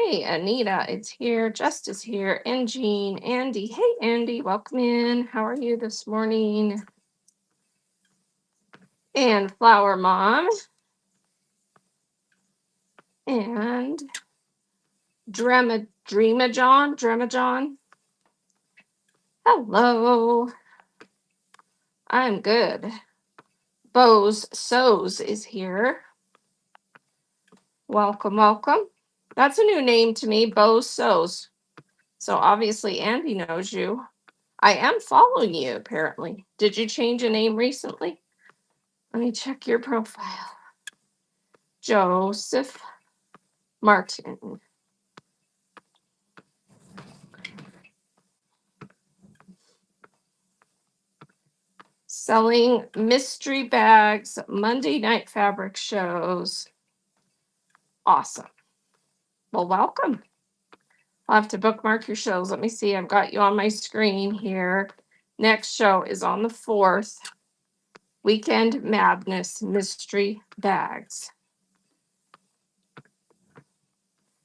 Hey, Anita, it's here. Just is here. And Jean, Andy. Hey, Andy, welcome in. How are you this morning? And Flower Mom and Dremajon. Hello, I'm good. Bose Sows is here. Welcome, welcome. That's a new name to me, Bose Sows. So obviously Andy knows you. I am following you, apparently. Did you change a name recently? Let me check your profile. Joseph Martin. Selling mystery bags, Monday night fabric shows. Awesome. Well, welcome. I'll have to bookmark your shows. Let me see. I've got you on my screen here. Next show is on the 4th. Weekend Madness Mystery Bags.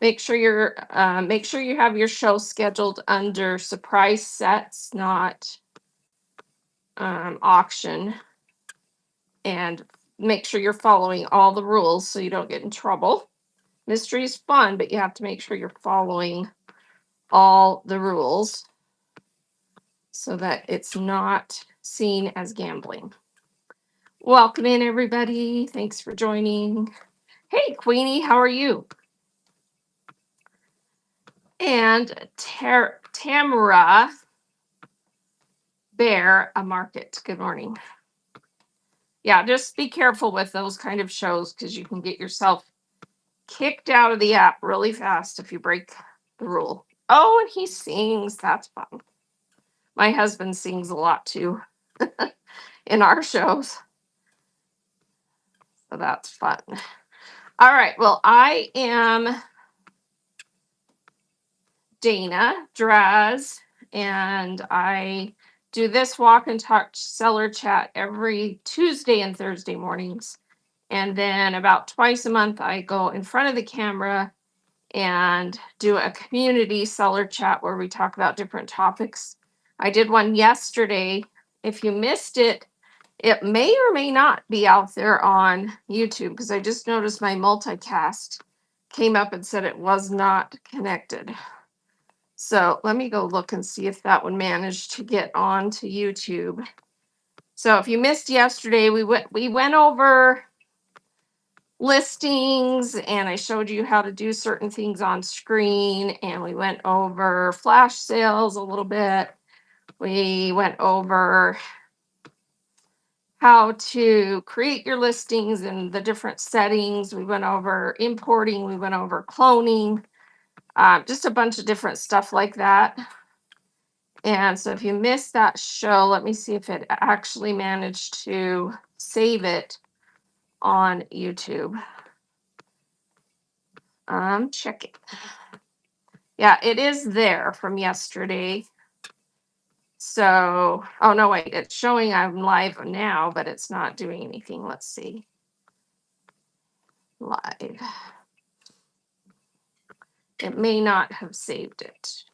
Make sure you have your show scheduled under surprise sets, not auction, and make sure you're following all the rules so you don't get in trouble. Mystery is fun, but you have to make sure you're following all the rules so that it's not seen as gambling. Welcome in, everybody. Thanks for joining. Hey, Queenie, how are you? And Tamara Bear, a market. Good morning. Yeah, just be careful with those kind of shows because you can get yourself kicked out of the app really fast if you break the rule. Oh, and he sings. That's fun. My husband sings a lot too in our shows. So that's fun. All right. Well, I am Dana Draz, and I do this walk and talk seller chat every Tuesday and Thursday mornings. And then about twice a month, I go in front of the camera and do a community seller chat where we talk about different topics. I did one yesterday. If you missed it, it may or may not be out there on YouTube because I just noticed my multicast came up and said it was not connected. So let me go look and see if that one managed to get on to YouTube. So if you missed yesterday, we went over listings and I showed you how to do certain things on screen, and we went over flash sales a little bit. We went over how to create your listings and the different settings. We went over importing, we went over cloning, just a bunch of different stuff like that. And so if you missed that show, let me see if it actually managed to save it on YouTube. Check it. Yeah, it is there from yesterday. So, oh no, wait, it's showing I'm live now, but it's not doing anything. Let's see. Live. It may not have saved it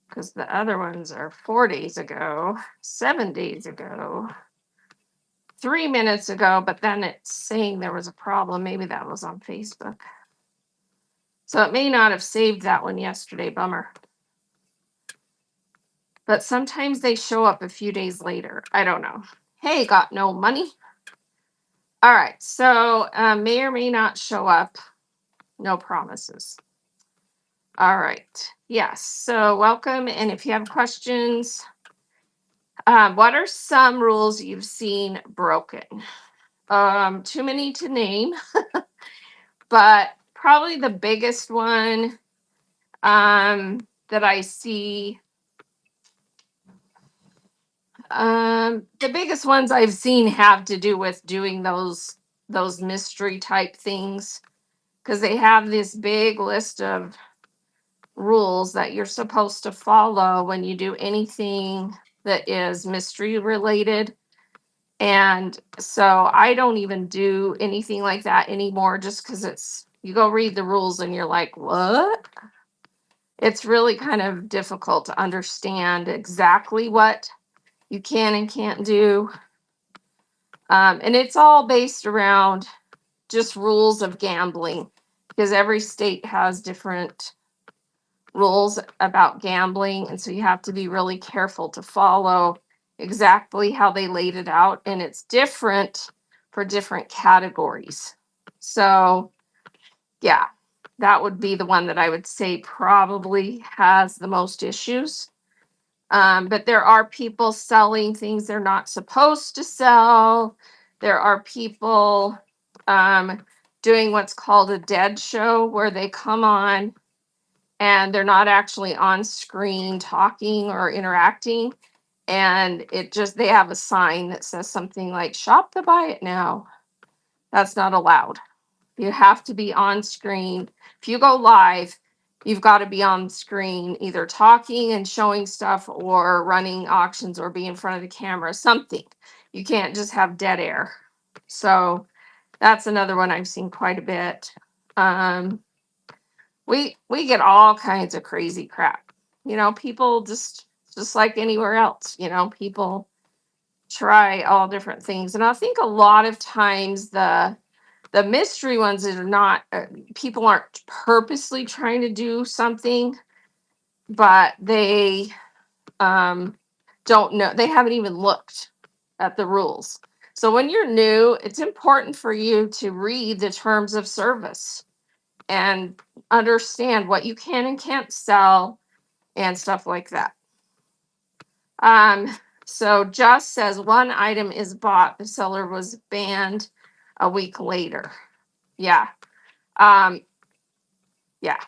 because the other ones are 4 days ago, 7 days ago, 3 minutes ago, but then it's saying there was a problem. Maybe that was on Facebook. So it may not have saved that one yesterday. Bummer. But sometimes they show up a few days later. I don't know. Hey, got no money. All right. So may or may not show up. No promises. All right. Yes. So welcome. And if you have questions, what are some rules you've seen broken? Too many to name, but probably the biggest one that I see. The biggest ones I've seen have to do with doing those mystery type things because they have this big list of rules that you're supposed to follow when you do anything that is mystery related. And so I don't even do anything like that anymore just because it's You go read the rules and you're like, what? It's really kind of difficult to understand exactly what you can and can't do. And it's all based around just rules of gambling because every state has different rules about gambling. And so you have to be really careful to follow exactly how they laid it out. And it's different for different categories. So, yeah, that would be the one that I would say probably has the most issues. But there are people selling things they're not supposed to sell. There are people doing what's called a dead show where they come on and they're not actually on screen talking or interacting. And it just, they have a sign that says something like, shop to buy it now. That's not allowed. You have to be on screen. If you go live, you've got to be on screen, either talking and showing stuff or running auctions or be in front of the camera, something. You can't just have dead air. So that's another one I've seen quite a bit. We get all kinds of crazy crap. People just like anywhere else, people try all different things. And I think a lot of times the mystery ones are not people aren't purposely trying to do something, but they don't know, they haven't even looked at the rules. So when you're new, it's important for you to read the terms of service and understand what you can and can't sell and stuff like that. So Just says one item is bought, the seller was banned a week later. Yeah. Um, yeah.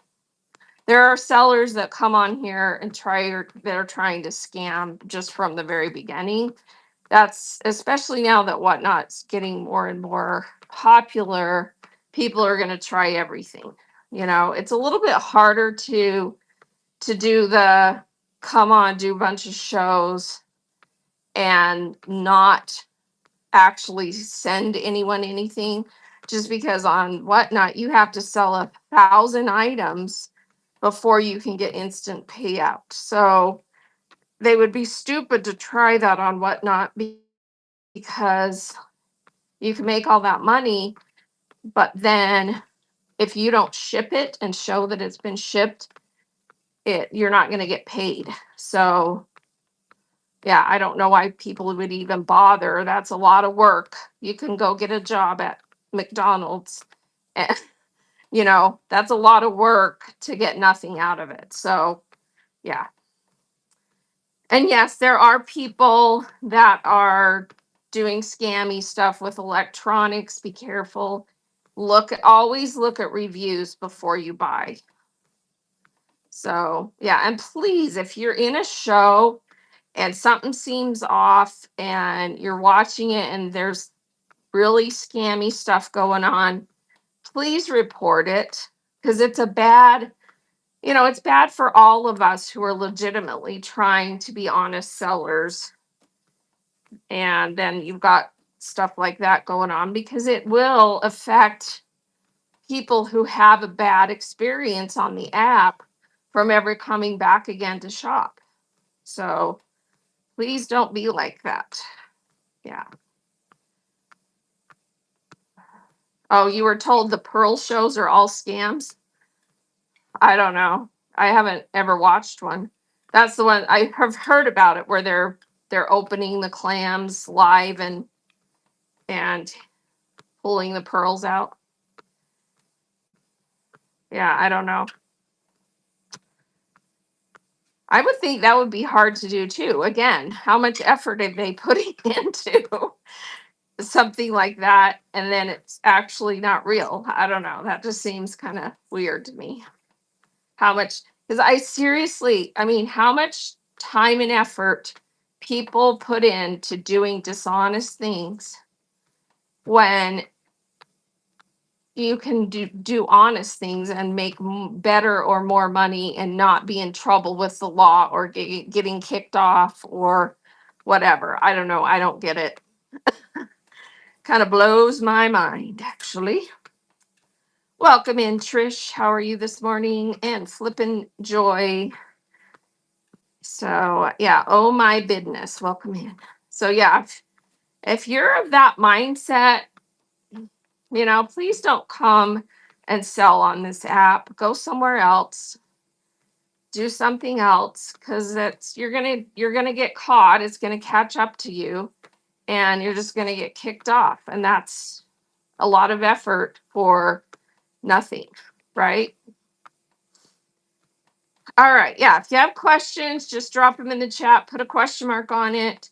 There are sellers that come on here and they're trying to scam just from the very beginning. That's especially now that Whatnot's getting more and more popular. People are going to try everything. It's a little bit harder to do the come on, do a bunch of shows and not actually send anyone anything, just because on Whatnot you have to sell 1,000 items before you can get instant payout. So they would be stupid to try that on Whatnot because you can make all that money, but then if you don't ship it and show that it's been shipped, you're not going to get paid. So yeah, I don't know why people would even bother. That's a lot of work. You can go get a job at McDonald's and that's a lot of work to get nothing out of it. So yeah. And yes, there are people that are doing scammy stuff with electronics. Be careful. Always look at reviews before you buy. So, yeah, and please, if you're in a show and something seems off and you're watching it and there's really scammy stuff going on, please report it because it's bad for all of us who are legitimately trying to be honest sellers. And then you've got stuff like that going on because it will affect people who have a bad experience on the app from ever coming back again to shop. So please don't be like that. Yeah. Oh, you were told the Pearl shows are all scams? I don't know. I haven't ever watched one. That's the one I have heard about it where they're opening the clams live and pulling the pearls out. Yeah, I don't know. I would think that would be hard to do too. Again, how much effort are they putting into something like that and then it's actually not real? I don't know. That just seems kind of weird to me. How much, because how much time and effort people put into doing dishonest things when you can do honest things and make better or more money and not be in trouble with the law or getting kicked off or whatever. I don't know. I don't get it. Kind of blows my mind, actually. Welcome in, Trish. How are you this morning? And Flippin' Joy. So, yeah, oh my business. Welcome in. So, yeah, if you're of that mindset, please don't come and sell on this app. Go somewhere else. Do something else because you're gonna get caught. It's gonna catch up to you, and you're just gonna get kicked off. And that's a lot of effort for nothing, right? All right. Yeah. If you have questions, just drop them in the chat, put a question mark on it.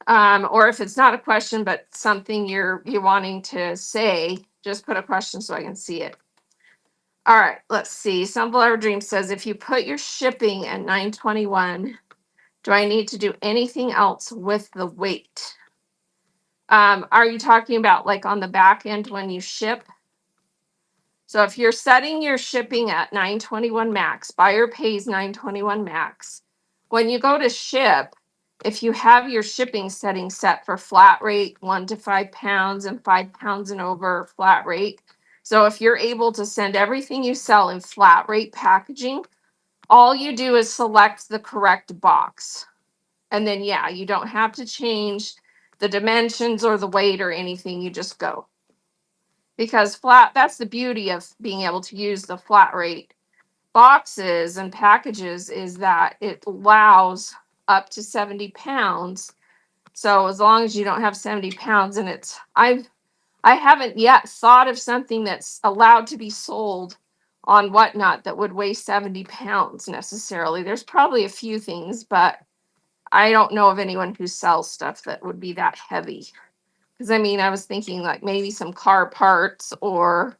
Or if it's not a question, but something you're wanting to say, just put a question so I can see it. All right, let's see. Sunflower Dream says, if you put your shipping at 921, do I need to do anything else with the weight? Are you talking about like on the back end when you ship? So if you're setting your shipping at 921 max, buyer pays 921 max. When you go to ship, if you have your shipping setting set for flat rate, 1 to 5 pounds and 5 pounds and over flat rate. So if you're able to send everything you sell in flat rate packaging, all you do is select the correct box. And then, yeah, you don't have to change the dimensions or the weight or anything. You just go. Because that's the beauty of being able to use the flat rate boxes and packages is that it allows up to 70 pounds. So as long as you don't have 70 pounds, and I haven't yet thought of something that's allowed to be sold on Whatnot that would weigh 70 pounds necessarily. There's probably a few things, but I don't know of anyone who sells stuff that would be that heavy. Because I was thinking like maybe some car parts or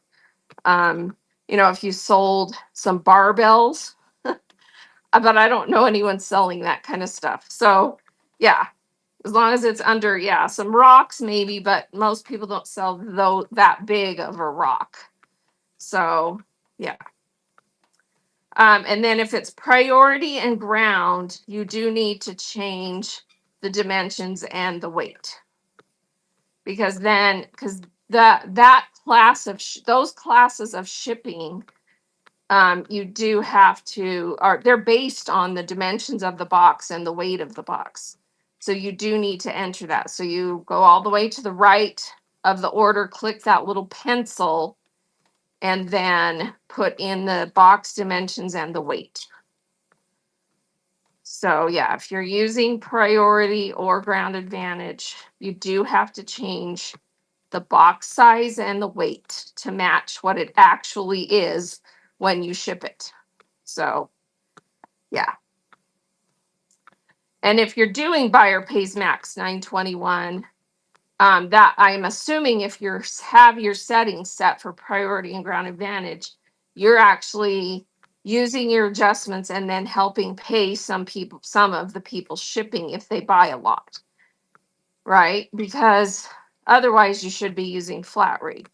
if you sold some barbells, but I don't know anyone selling that kind of stuff. So, yeah, as long as it's under, yeah, some rocks maybe, but most people don't sell that big of a rock. So, yeah. And then if it's priority and ground, you do need to change the dimensions and the weight. Because that class of those classes of shipping, you do have to, or they're based on the dimensions of the box and the weight of the box. So you do need to enter that. So you go all the way to the right of the order, click that little pencil, and then put in the box dimensions and the weight. So yeah, if you're using priority or ground advantage, you do have to change the box size and the weight to match what it actually is when you ship it. So yeah. And if you're doing buyer pays max 921, that I'm assuming if you have your settings set for priority and ground advantage, you're actually using your adjustments and then helping pay some of the people shipping if they buy a lot, right? Because otherwise you should be using flat rate.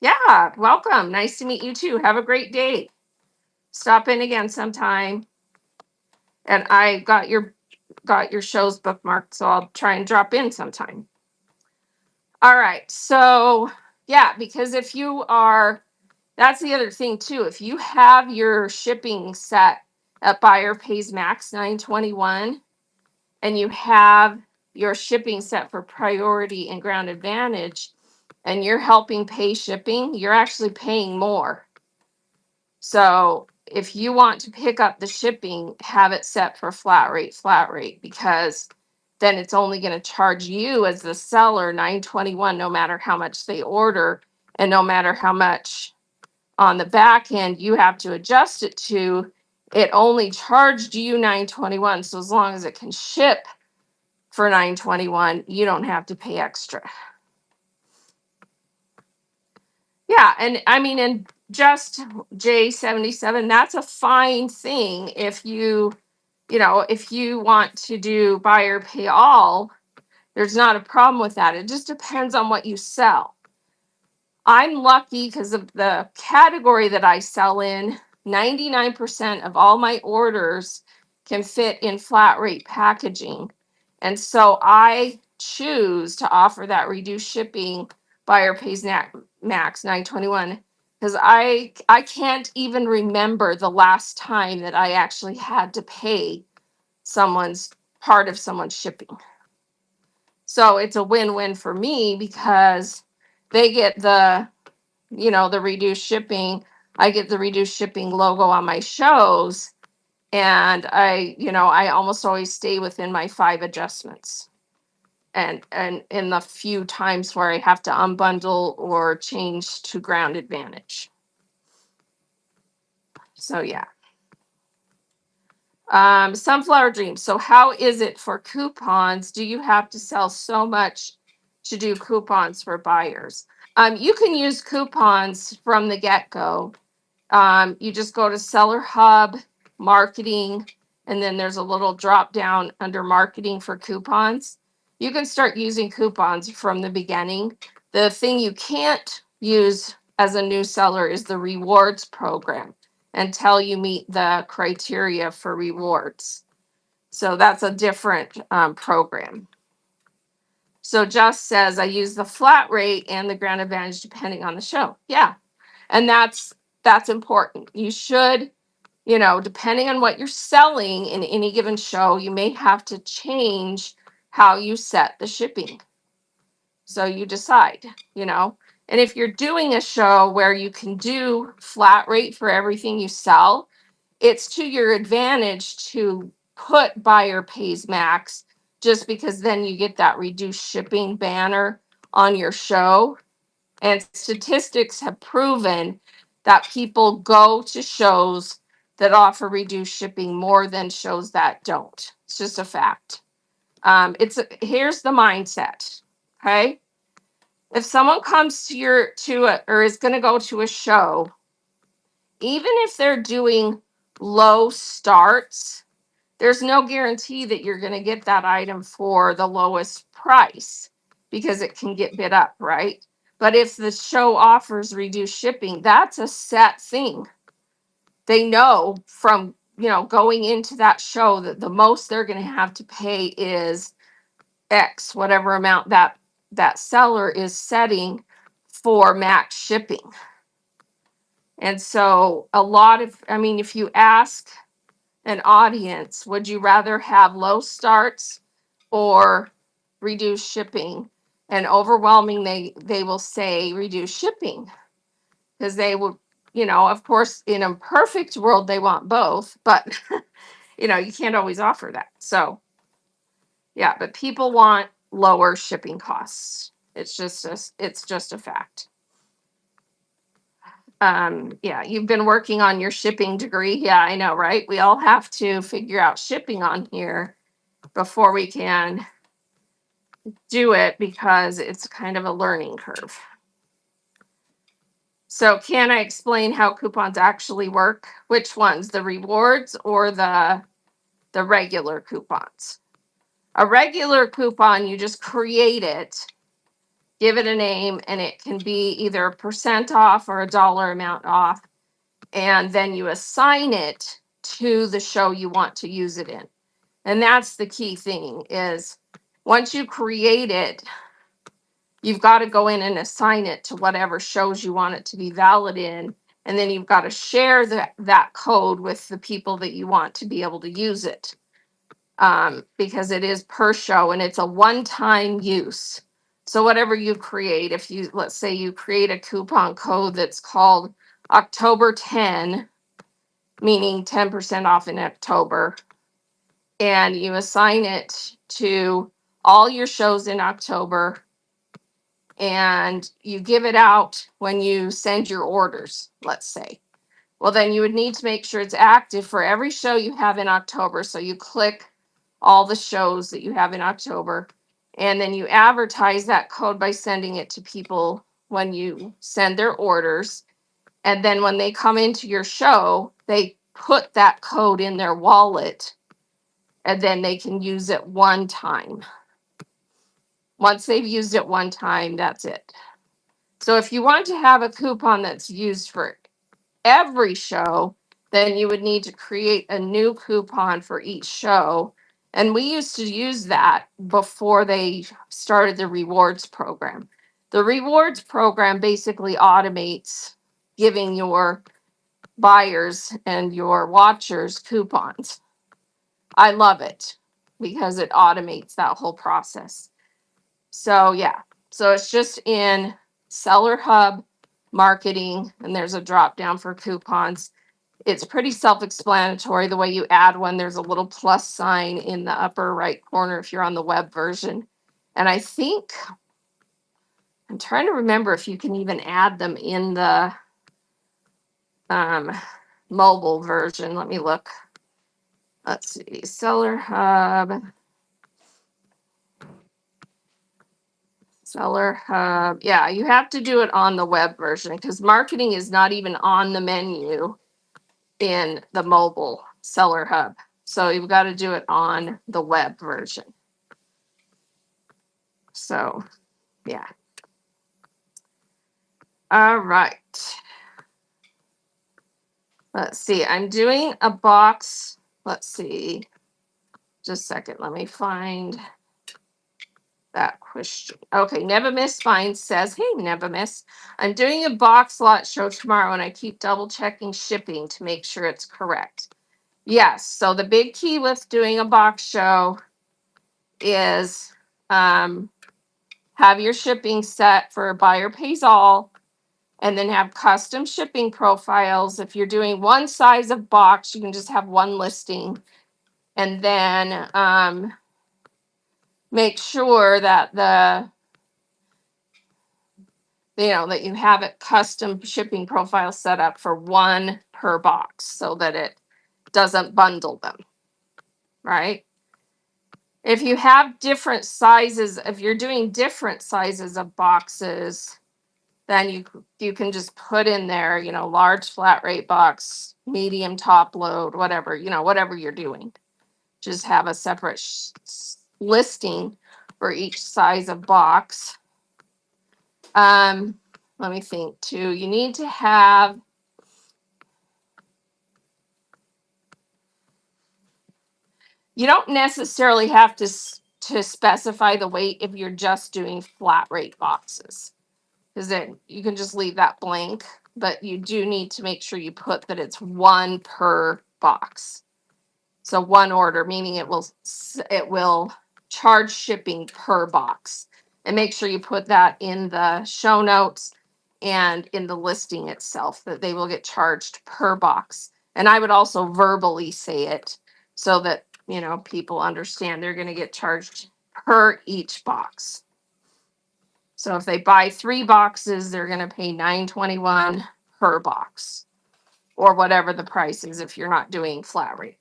Yeah, welcome. Nice to meet you too. Have a great day. Stop in again sometime. And I got your shows bookmarked, so I'll try and drop in sometime. All right. So, yeah, because that's the other thing too. If you have your shipping set at buyer pays max 921 and you have your shipping set for priority and ground advantage and you're helping pay shipping, you're actually paying more. So if you want to pick up the shipping, have it set for flat rate, because then it's only going to charge you as the seller 921 no matter how much they order and no matter how much on the back end you have to adjust it to. It only charged you 921. So as long as it can ship for 921, you don't have to pay extra. Yeah, and and just J77, that's a fine thing if if you want to do buyer pay all, there's not a problem with that. It just depends on what you sell. I'm lucky because of the category that I sell in, 99% of all my orders can fit in flat rate packaging. And so I choose to offer that reduced shipping buyer pays max 921, because I can't even remember the last time that I actually had to pay someone's part of someone's shipping. So it's a win-win for me because they get the, the reduced shipping. I get the reduced shipping logo on my shows, and I almost always stay within my 5 adjustments. And in the few times where I have to unbundle or change to Ground Advantage. So yeah. Sunflower Dreams. So how is it for coupons? Do you have to sell so much to do coupons for buyers? You can use coupons from the get-go. You just go to Seller Hub, Marketing, and then there's a little drop down under Marketing for coupons. You can start using coupons from the beginning. The thing you can't use as a new seller is the rewards program until you meet the criteria for rewards. So that's a different program. So Just says I use the flat rate and the Ground Advantage depending on the show. Yeah. And that's important. You should, depending on what you're selling in any given show, you may have to change how you set the shipping. So you decide, and if you're doing a show where you can do flat rate for everything you sell, it's to your advantage to put buyer pays max, just because then you get that reduced shipping banner on your show. And statistics have proven that people go to shows that offer reduced shipping more than shows that don't. It's just a fact. Here's the mindset. Okay. If someone comes or is going to go to a show, even if they're doing low starts, there's no guarantee that you're going to get that item for the lowest price because it can get bid up, right? But if the show offers reduced shipping, that's a set thing. They know from, going into that show that the most they're going to have to pay is X, whatever amount that seller is setting for max shipping. And so if you ask an audience, would you rather have low starts or reduced shipping? And overwhelming, they will say reduced shipping, because they would, of course, in a perfect world, they want both, but you can't always offer that. So yeah, but people want lower shipping costs. It's just a fact. Yeah, you've been working on your shipping degree. Yeah, I know, right? We all have to figure out shipping on here before we can do it, because it's kind of a learning curve. So can I explain how coupons actually work? Which ones, the rewards or the regular coupons? A regular coupon, you just create it, give it a name, and it can be either a percent off or a dollar amount off. And then you assign it to the show you want to use it in. And that's the key thing, is once you create it, you've got to go in and assign it to whatever shows you want it to be valid in. And then you've got to share that code with the people that you want to be able to use it. Because it is per show and it's a one-time use. So whatever you create, let's say you create a coupon code that's called October 10, meaning 10% off in October, and you assign it to all your shows in October, and you give it out when you send your orders, let's say. Well, then you would need to make sure it's active for every show you have in October. So you click all the shows that you have in October, and then you advertise that code by sending it to people when you send their orders. And then when they come into your show, they put that code in their wallet, and then they can use it one time. Once they've used it one time, that's it. So if you want to have a coupon that's used for every show, then you would need to create a new coupon for each show. And we used to use that before they started the rewards program. The rewards program basically automates giving your buyers and your watchers coupons. I love it because it automates that whole process. So yeah, so it's just in Seller Hub marketing, and there's a drop down for coupons. It's pretty self-explanatory. The way you add one, there's a little plus sign in the upper right corner if you're on the web version. And I think I'm trying to remember if you can even add them in the um, mobile version. Let me look. Let's see, Seller Hub. Seller Hub. Yeah, you have to do it on the web version because marketing is not even on the menu in the mobile Seller Hub. So you've got to do it on the web version. So, yeah. All right. Let's see. I'm doing a box. Let's see. Just a second. Let me find that question. Okay, Never Miss Fine says, hey, Never Miss. I'm doing a box lot show tomorrow and I keep double checking shipping to make sure it's correct. Yes. So the big key with doing a box show is have your shipping set for buyer pays all, and then have custom shipping profiles. If you're doing one size of box, you can just have one listing. And then make sure that that you have it custom shipping profile set up for one per box so that it doesn't bundle them, right? If you have different sizes, if you're doing different sizes of boxes, then you can just put in there, large flat rate box, medium top load, whatever, whatever you're doing. Just have a separate listing for each size of box. Let me think too. You need to have you don't necessarily have to specify the weight if you're just doing flat rate boxes, because then you can just leave that blank, but you do need to make sure you put that it's one per box. So one order, meaning it will charge shipping per box. And make sure you put that in the show notes and in the listing itself, that they will get charged per box. And I would also verbally say it so that people understand they're going to get charged per each box. So if they buy 3 boxes, they're going to pay $9.21 per box, or whatever the price is if you're not doing flat rate.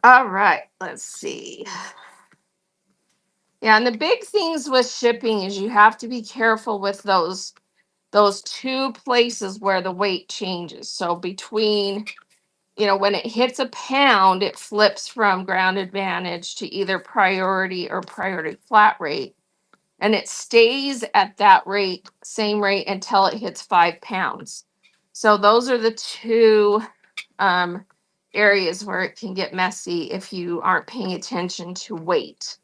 All right, let's see. Yeah, and the big things with shipping is you have to be careful with those 2 places where the weight changes. So between, when it hits a pound, it flips from ground advantage to either priority or priority flat rate. And it stays at that rate, same rate, until it hits 5 pounds. So those are the 2 areas where it can get messy if you aren't paying attention to weight.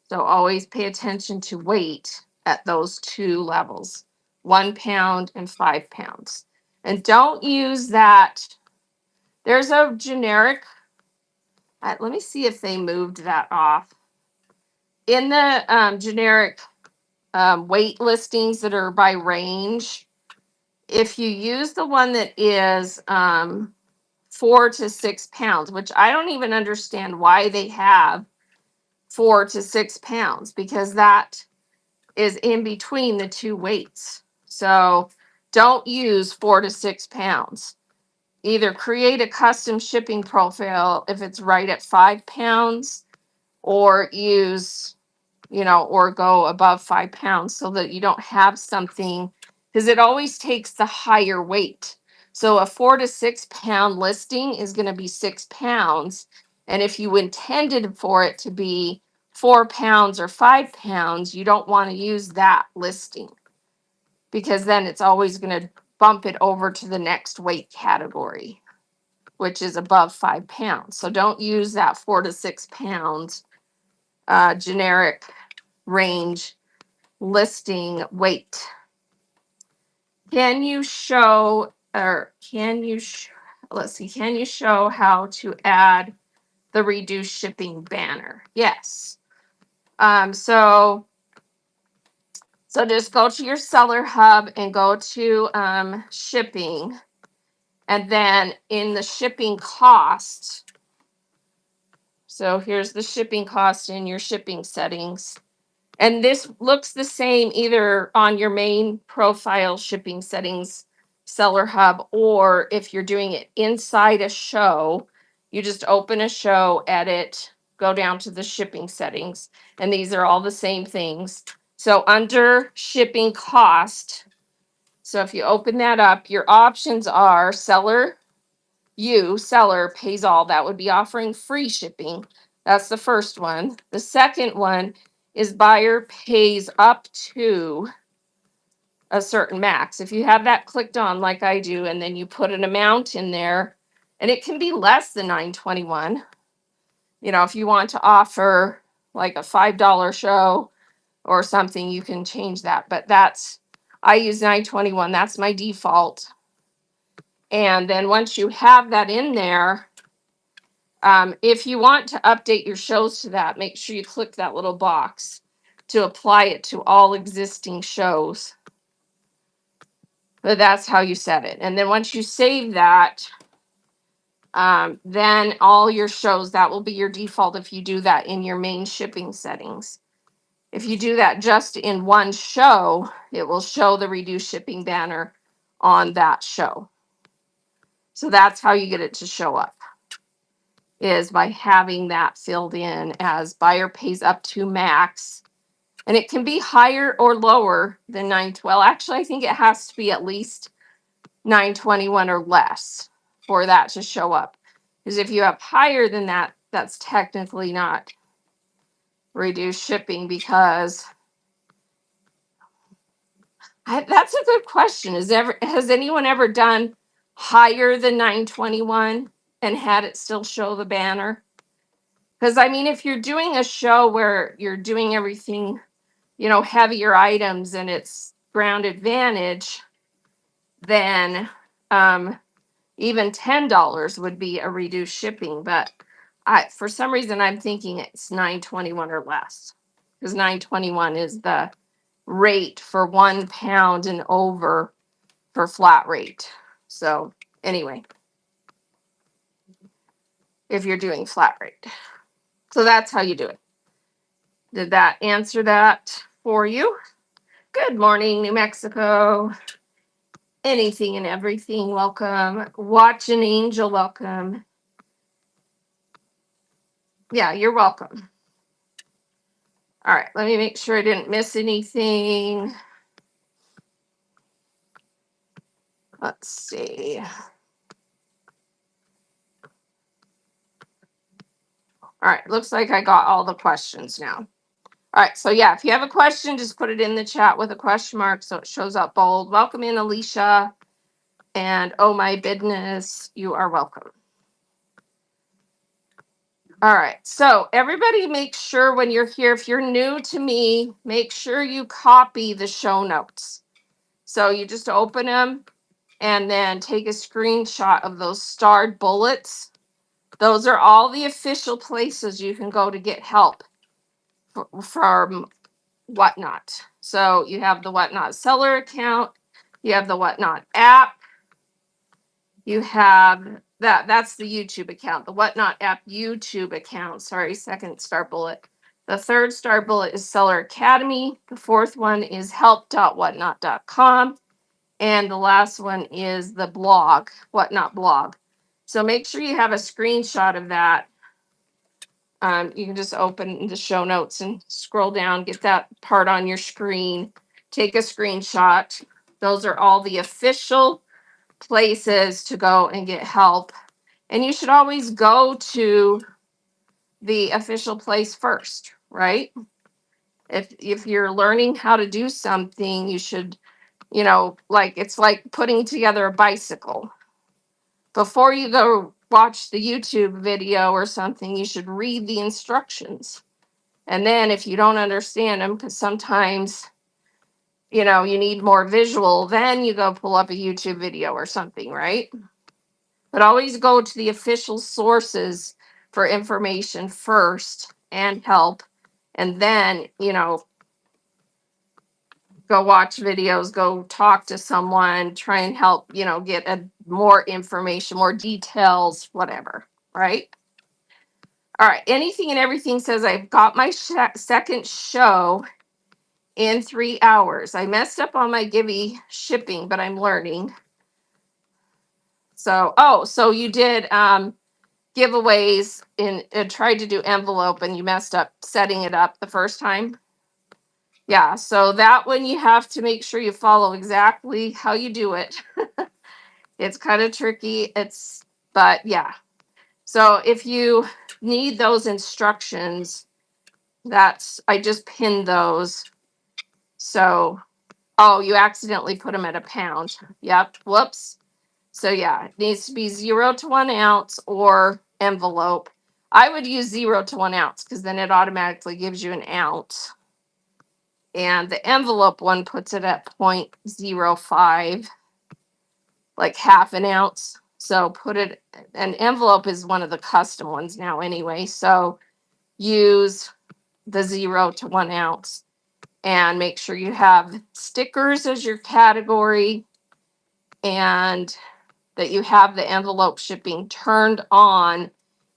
So always pay attention to weight at those 2 levels, 1 pound and 5 pounds. And don't use that. There's a generic, let me see if they moved that off. In the generic weight listings that are by range, if you use the one that is 4 to 6 pounds, which I don't even understand why they have 4 to 6 pounds, because that is in between the 2 weights. So don't use 4 to 6 pounds. Either create a custom shipping profile if it's right at 5 pounds, or use, or go above 5 pounds so that you don't have something, because it always takes the higher weight. So a 4 to 6 pound listing is going to be 6 pounds. And if you intended for it to be 4 pounds or 5 pounds, you don't want to use that listing, because then it's always going to bump it over to the next weight category, which is above 5 pounds. So don't use that 4 to 6 pounds generic range listing weight. Can you show, or can you, let's see, can you show how to add the reduced shipping banner? Yes. So just go to your seller hub and go to shipping. And then in the shipping cost, so here's the shipping cost in your shipping settings. And this looks the same either on your main profile shipping settings seller hub, or if you're doing it inside a show, you just open a show, edit, go down to the shipping settings, and these are all the same things. So under shipping cost, so if you open that up, your options are seller pays all. That would be offering free shipping. That's the first one. The second one is buyer pays up to a certain max. If you have that clicked on like I do, and then you put an amount in there, and it can be less than $9.21. You know, if you want to offer like a $5 show or something, you can change that. But I use $9.21. That's my default. And then once you have that in there, if you want to update your shows to that, make sure you click that little box to apply it to all existing shows. But that's how you set it. And then once you save that, then all your shows, that will be your default if you do that in your main shipping settings. If you do that just in one show, it will show the reduced shipping banner on that show. So that's how you get it to show up, is by having that filled in as buyer pays up to max. And it can be higher or lower than 912. Actually, I think it has to be at least 921 or less for that to show up. Because if you have higher than that, that's technically not reduced shipping, because that's a good question. Has anyone ever done higher than 921 and had it still show the banner? Because I mean, if you're doing a show where you're doing everything, heavier items, and it's Ground Advantage, then even $10 would be a reduced shipping. But for some reason, I'm thinking it's 921 or less, because 921 is the rate for 1 pound and over for flat rate. So anyway, if you're doing flat rate, so that's how you do it. Did that answer that for you? Good morning, New Mexico. Anything and everything, welcome. Watch an Angel, welcome. Yeah, you're welcome. All right, let me make sure I didn't miss anything. Let's see. All right, looks like I got all the questions now. All right, so yeah, if you have a question, just put it in the chat with a question mark so it shows up bold. Welcome in, Alicia. And oh my goodness, you are welcome. All right, so everybody make sure when you're here, if you're new to me, make sure you copy the show notes. So you just open them and then take a screenshot of those starred bullets. Those are all the official places you can go to get help from Whatnot. So you have the Whatnot seller account, you have the Whatnot app, you have that's the YouTube account, the Whatnot app YouTube account. Sorry, second star bullet. The third star bullet is Seller Academy. The fourth one is help.whatnot.com. And the last one is the blog, Whatnot blog. So make sure you have a screenshot of that. You can just open the show notes and scroll down, get that part on your screen, take a screenshot. Those are all the official places to go and get help. And you should always go to the official place first, right? If you're learning how to do something, you should, like it's like putting together a bicycle. Before you go watch the YouTube video or something, you should read the instructions And then if you don't understand them, because sometimes, you know, you need more visual, then you go pull up a YouTube video or something, right? But always go to the official sources for information first and help. And then, you know, go watch videos, go talk to someone, try and help, you know, get more information, more details, whatever, right? All right, anything and everything says I've got my second show in 3 hours. I messed up on my Gibby shipping, but I'm learning. So, oh, so you did giveaways in tried to do envelope and you messed up setting it up the first time. Yeah, so that one you have to make sure you follow exactly how you do it. It's kind of tricky. But yeah. So if you need those instructions, I just pinned those. So, oh, you accidentally put them at a pound. Yep. Whoops. So yeah, it needs to be 0 to 1 ounce or envelope. I would use 0 to 1 ounce because then it automatically gives you an ounce. And the envelope one puts it at 0.05, like half an ounce. So an envelope is one of the custom ones now anyway. So use the 0 to 1 ounce and make sure you have stickers as your category and that you have the envelope shipping turned on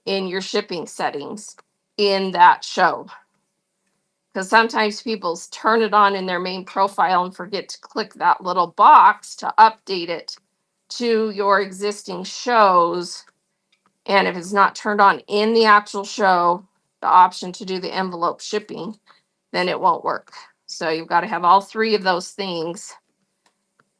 in your shipping settings in that show. Because sometimes people turn it on in their main profile and forget to click that little box to update it to your existing shows. And if it's not turned on in the actual show, the option to do the envelope shipping, then it won't work. So you've got to have all three of those things.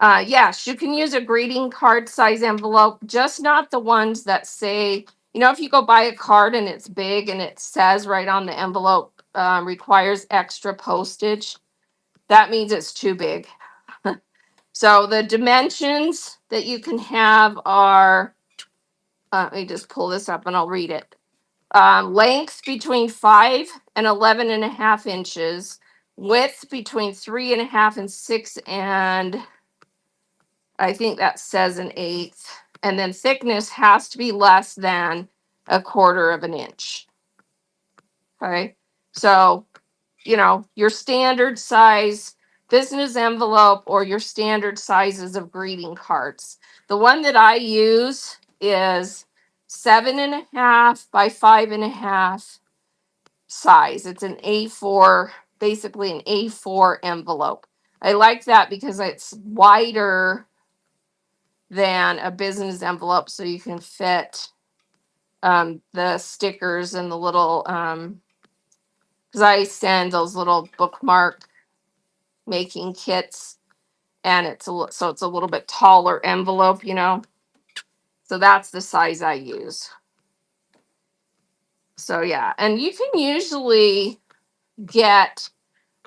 Yes, you can use a greeting card size envelope, just not the ones that say, you know, if you go buy a card and it's big and it says right on the envelope requires extra postage, that means it's too big. So the dimensions that you can have are, let me just pull this up and I'll read it. Length between 5 and 11.5 inches, width between 3.5 and 6, and I think that says 1/8. And then thickness has to be less than 1/4 of an inch. Okay. So, you know, your standard size business envelope or your standard sizes of greeting cards. The one that I use is 7.5 by 5.5 size. It's an A4, basically an A4 envelope. I like that because it's wider than a business envelope, so you can fit the stickers and the little because I send those little bookmark making kits, and so it's a little bit taller envelope, you know. So that's the size I use. So yeah, and you can usually get,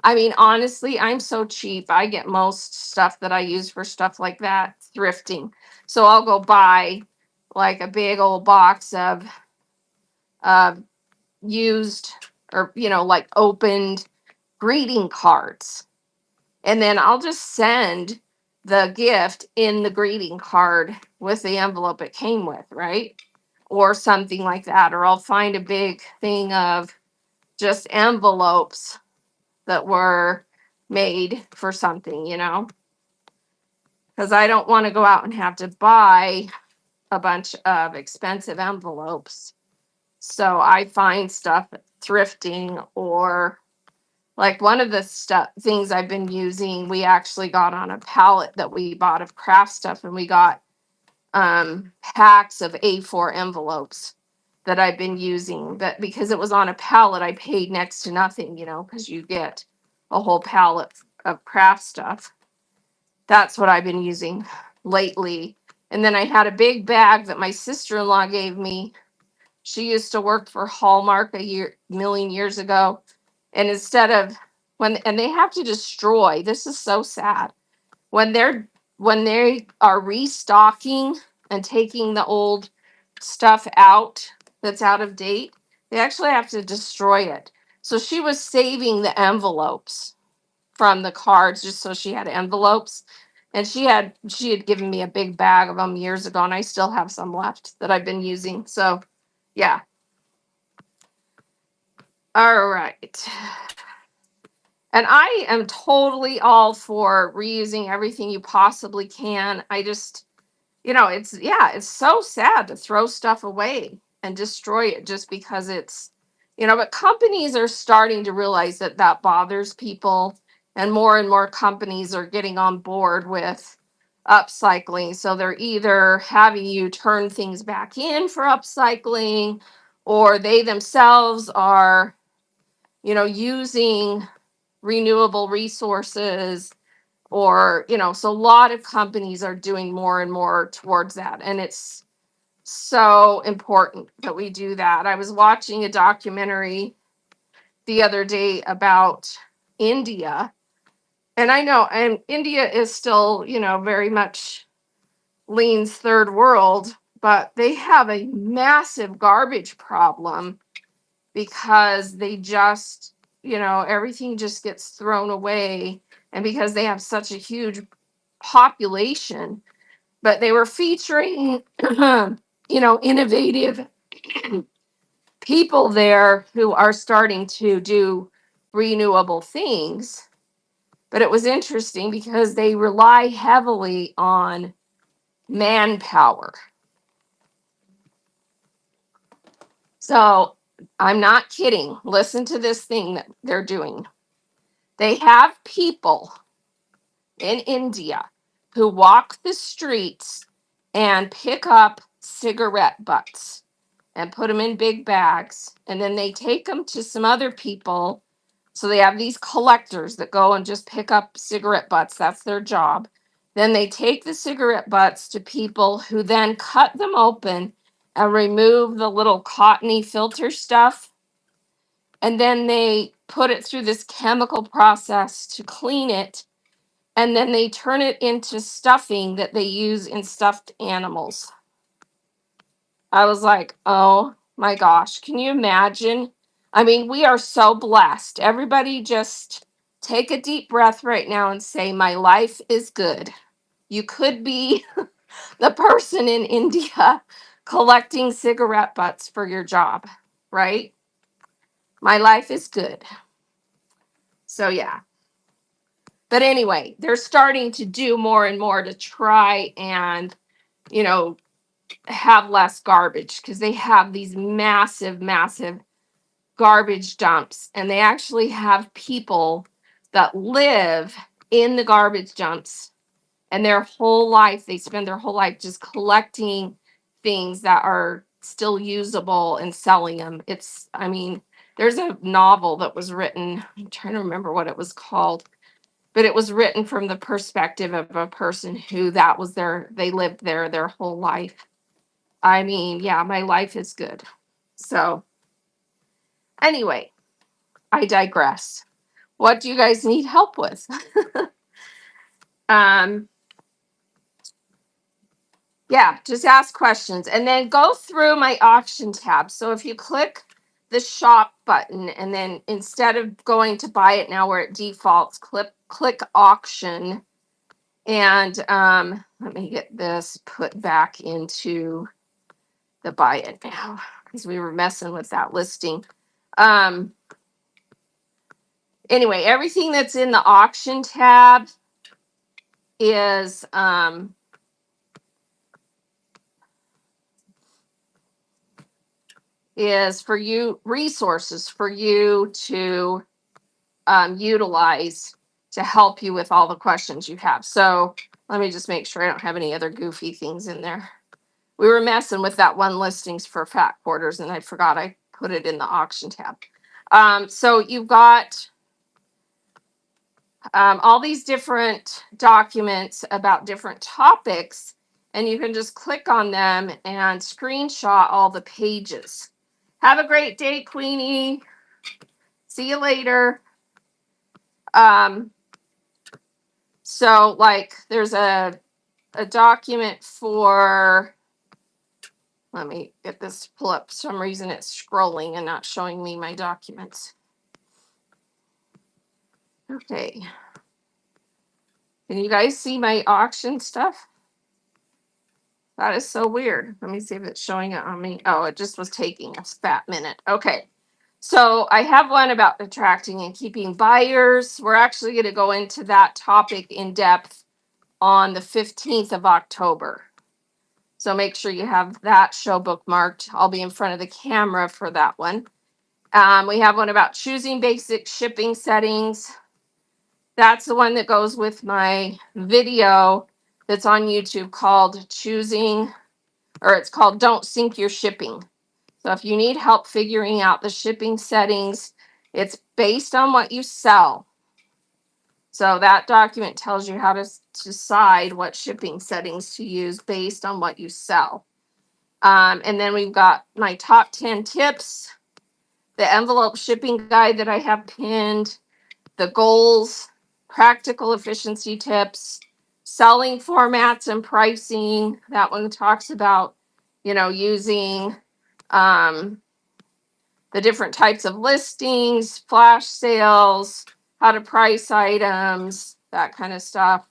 I mean, honestly, I'm so cheap. I get most stuff that I use for stuff like that thrifting. So I'll go buy like a big old box of used or, you know, like opened greeting cards. And then I'll just send the gift in the greeting card with the envelope it came with, right? Or something like that. Or I'll find a big thing of just envelopes that were made for something, you know? Because I don't want to go out and have to buy a bunch of expensive envelopes. So I find stuff thrifting, or like one of the things I've been using, we actually got on a pallet that we bought of craft stuff, and we got packs of A4 envelopes that I've been using. But because it was on a pallet, I paid next to nothing, you know, because you get a whole pallet of craft stuff. That's what I've been using lately. And then I had a big bag that my sister-in-law gave me. She used to work for Hallmark million years ago. And instead of and they have to destroy, this is so sad. When they are restocking and taking the old stuff out that's out of date, they actually have to destroy it. So she was saving the envelopes from the cards just so she had envelopes. And she had given me a big bag of them years ago, and I still have some left that I've been using. So yeah. All right. And I am totally all for reusing everything you possibly can. I just, it's so sad to throw stuff away and destroy it just because but companies are starting to realize that that bothers people, and more companies are getting on board with upcycling. So they're either having you turn things back in for upcycling, or they themselves are, using renewable resources, or so a lot of companies are doing more and more towards that, and it's so important that we do that. I was watching a documentary the other day about India, and I know, and India is still, very much leans third world, but they have a massive garbage problem because they just, everything just gets thrown away, and because they have such a huge population. But they were featuring innovative people there who are starting to do renewable things. But it was interesting because they rely heavily on manpower. So I'm not kidding. Listen to this thing that they're doing. They have people in India who walk the streets and pick up cigarette butts and put them in big bags. And then they take them to some other people. So they have these collectors that go and just pick up cigarette butts. That's their job. Then they take the cigarette butts to people who then cut them open and remove the little cottony filter stuff. And then they put it through this chemical process to clean it, and then they turn it into stuffing that they use in stuffed animals. I was like, oh my gosh, can you imagine? I mean, we are so blessed. Everybody just take a deep breath right now and say, my life is good. You could be the person in India collecting cigarette butts for your job, right? My life is good. So, yeah. But anyway, they're starting to do more and more to try and, you know, have less garbage, because they have these massive, massive garbage dumps, and they actually have people that live in the garbage dumps, and their whole life, they spend their whole life just collecting things that are still usable and selling them. I mean, there's a novel that was written, I'm trying to remember what it was called, but it was written from the perspective of a person who they lived there their whole life. I mean, yeah, my life is good. So, anyway, I digress. What do you guys need help with? um, yeah, just ask questions and then go through my auction tab. So if you click the shop button, and then instead of going to buy it now where it defaults, click auction. And let me get this put back into the buy it now, because we were messing with that listing. Um, anyway, everything that's in the auction tab is for you, resources for you to utilize to help you with all the questions you have. So let me just make sure I don't have any other goofy things in there. We were messing with that one listings for fat quarters, and I forgot I put it in the auction tab. So you've got all these different documents about different topics, and you can just click on them and screenshot all the pages. Have a great day, Queenie. See you later. So like there's a document for, let me get this to pull up. For some reason it's scrolling and not showing me my documents. Okay. Can you guys see my auction stuff? That is so weird. Let me see if it's showing it on me. Oh, it just was taking a fat minute. Okay. So I have one about attracting and keeping buyers. We're actually going to go into that topic in depth on the 15th of October. So make sure you have that show bookmarked. I'll be in front of the camera for that one. We have one about choosing basic shipping settings. That's the one that goes with my video that's on YouTube called Choosing, or it's called Don't Sink Your Shipping. So if you need help figuring out the shipping settings, it's based on what you sell. So that document tells you how to decide what shipping settings to use based on what you sell. And then we've got my top 10 tips, the envelope shipping guide that I have pinned, the goals, practical efficiency tips, selling formats and pricing. That one talks about, using the different types of listings, flash sales, how to price items, that kind of stuff.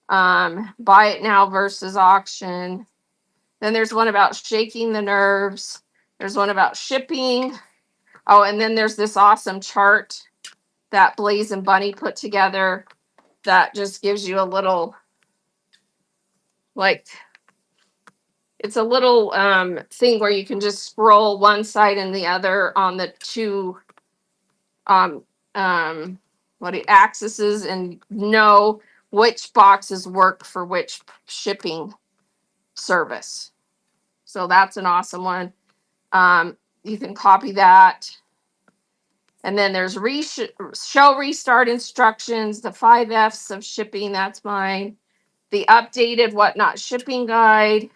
Buy it now versus auction. Then there's one about shaking the nerves. There's one about shipping. Oh, and then there's this awesome chart that Blaze and Bunny put together that just gives you a little, like, it's a little thing where you can just scroll one side and the other on the two um axes and know which boxes work for which shipping service. So that's an awesome one. You can copy that. And then there's show restart instructions, the 5 F's of shipping, that's mine. The updated whatnot shipping guide.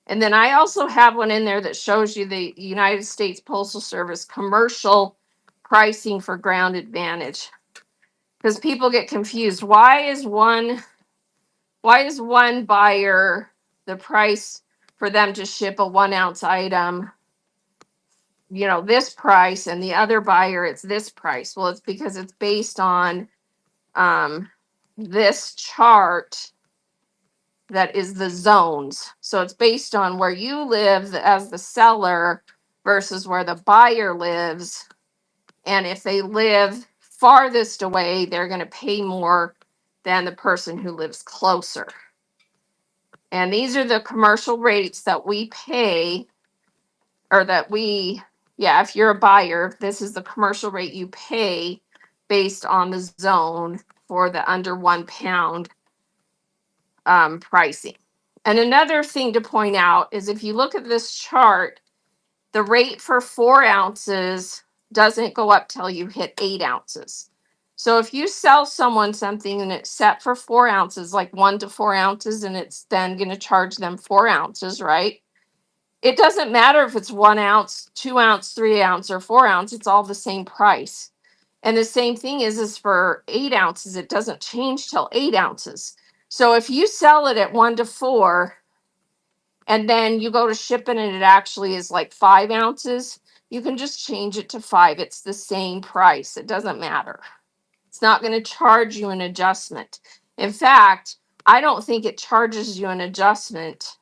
And then I also have one in there that shows you the United States Postal Service commercial pricing for Ground Advantage. Because people get confused. Why is one buyer the price for them to ship a 1 ounce item, this price, and the other buyer it's this price? Well, it's because it's based on this chart that is the zones. So it's based on where you live as the seller versus where the buyer lives. And if they live farthest away, they're going to pay more than the person who lives closer. And these are the commercial rates that we pay, or if you're a buyer, this is the commercial rate you pay based on the zone for the under 1 pound pricing. And another thing to point out is if you look at this chart, the rate for 4 ounces doesn't go up till you hit 8 ounces. So if you sell someone something and it's set for 4 ounces, like 1 to 4 ounces, and it's then going to charge them 4 ounces, right? It doesn't matter if it's 1 ounce, 2 ounce, 3 ounce, or 4 ounce, it's all the same price. And the same thing is for 8 ounces, it doesn't change till 8 ounces. So if you sell it at 1 to 4, and then you go to ship it and it actually is like 5 ounces, you can just change it to 5. It's the same price. It doesn't matter. It's not going to charge you an adjustment. In fact, I don't think it charges you an adjustment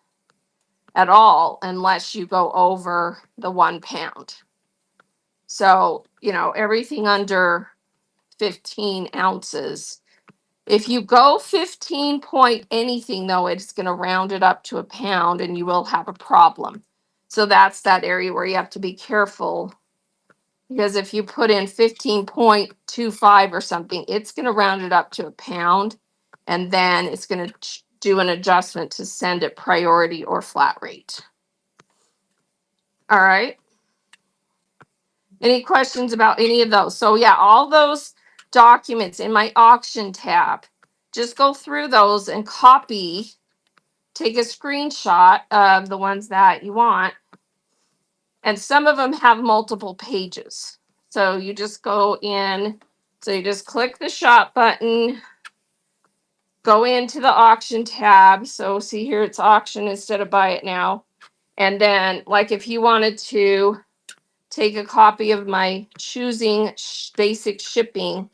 at all unless you go over the 1 pound. So, everything under 15 ounces. If you go 15 point anything, though, it's going to round it up to a pound and you will have a problem. So that's that area where you have to be careful, because if you put in 15.25 or something, it's going to round it up to a pound, and then it's going to do an adjustment to send it priority or flat rate. All right. Any questions about any of those? So yeah, all those documents in my auction tab, just go through those and take a screenshot of the ones that you want. And some of them have multiple pages. So you just go in, so you just click the shop button, go into the auction tab. So see here, it's auction instead of buy it now. And then like if you wanted to take a copy of my choosing basic shipping,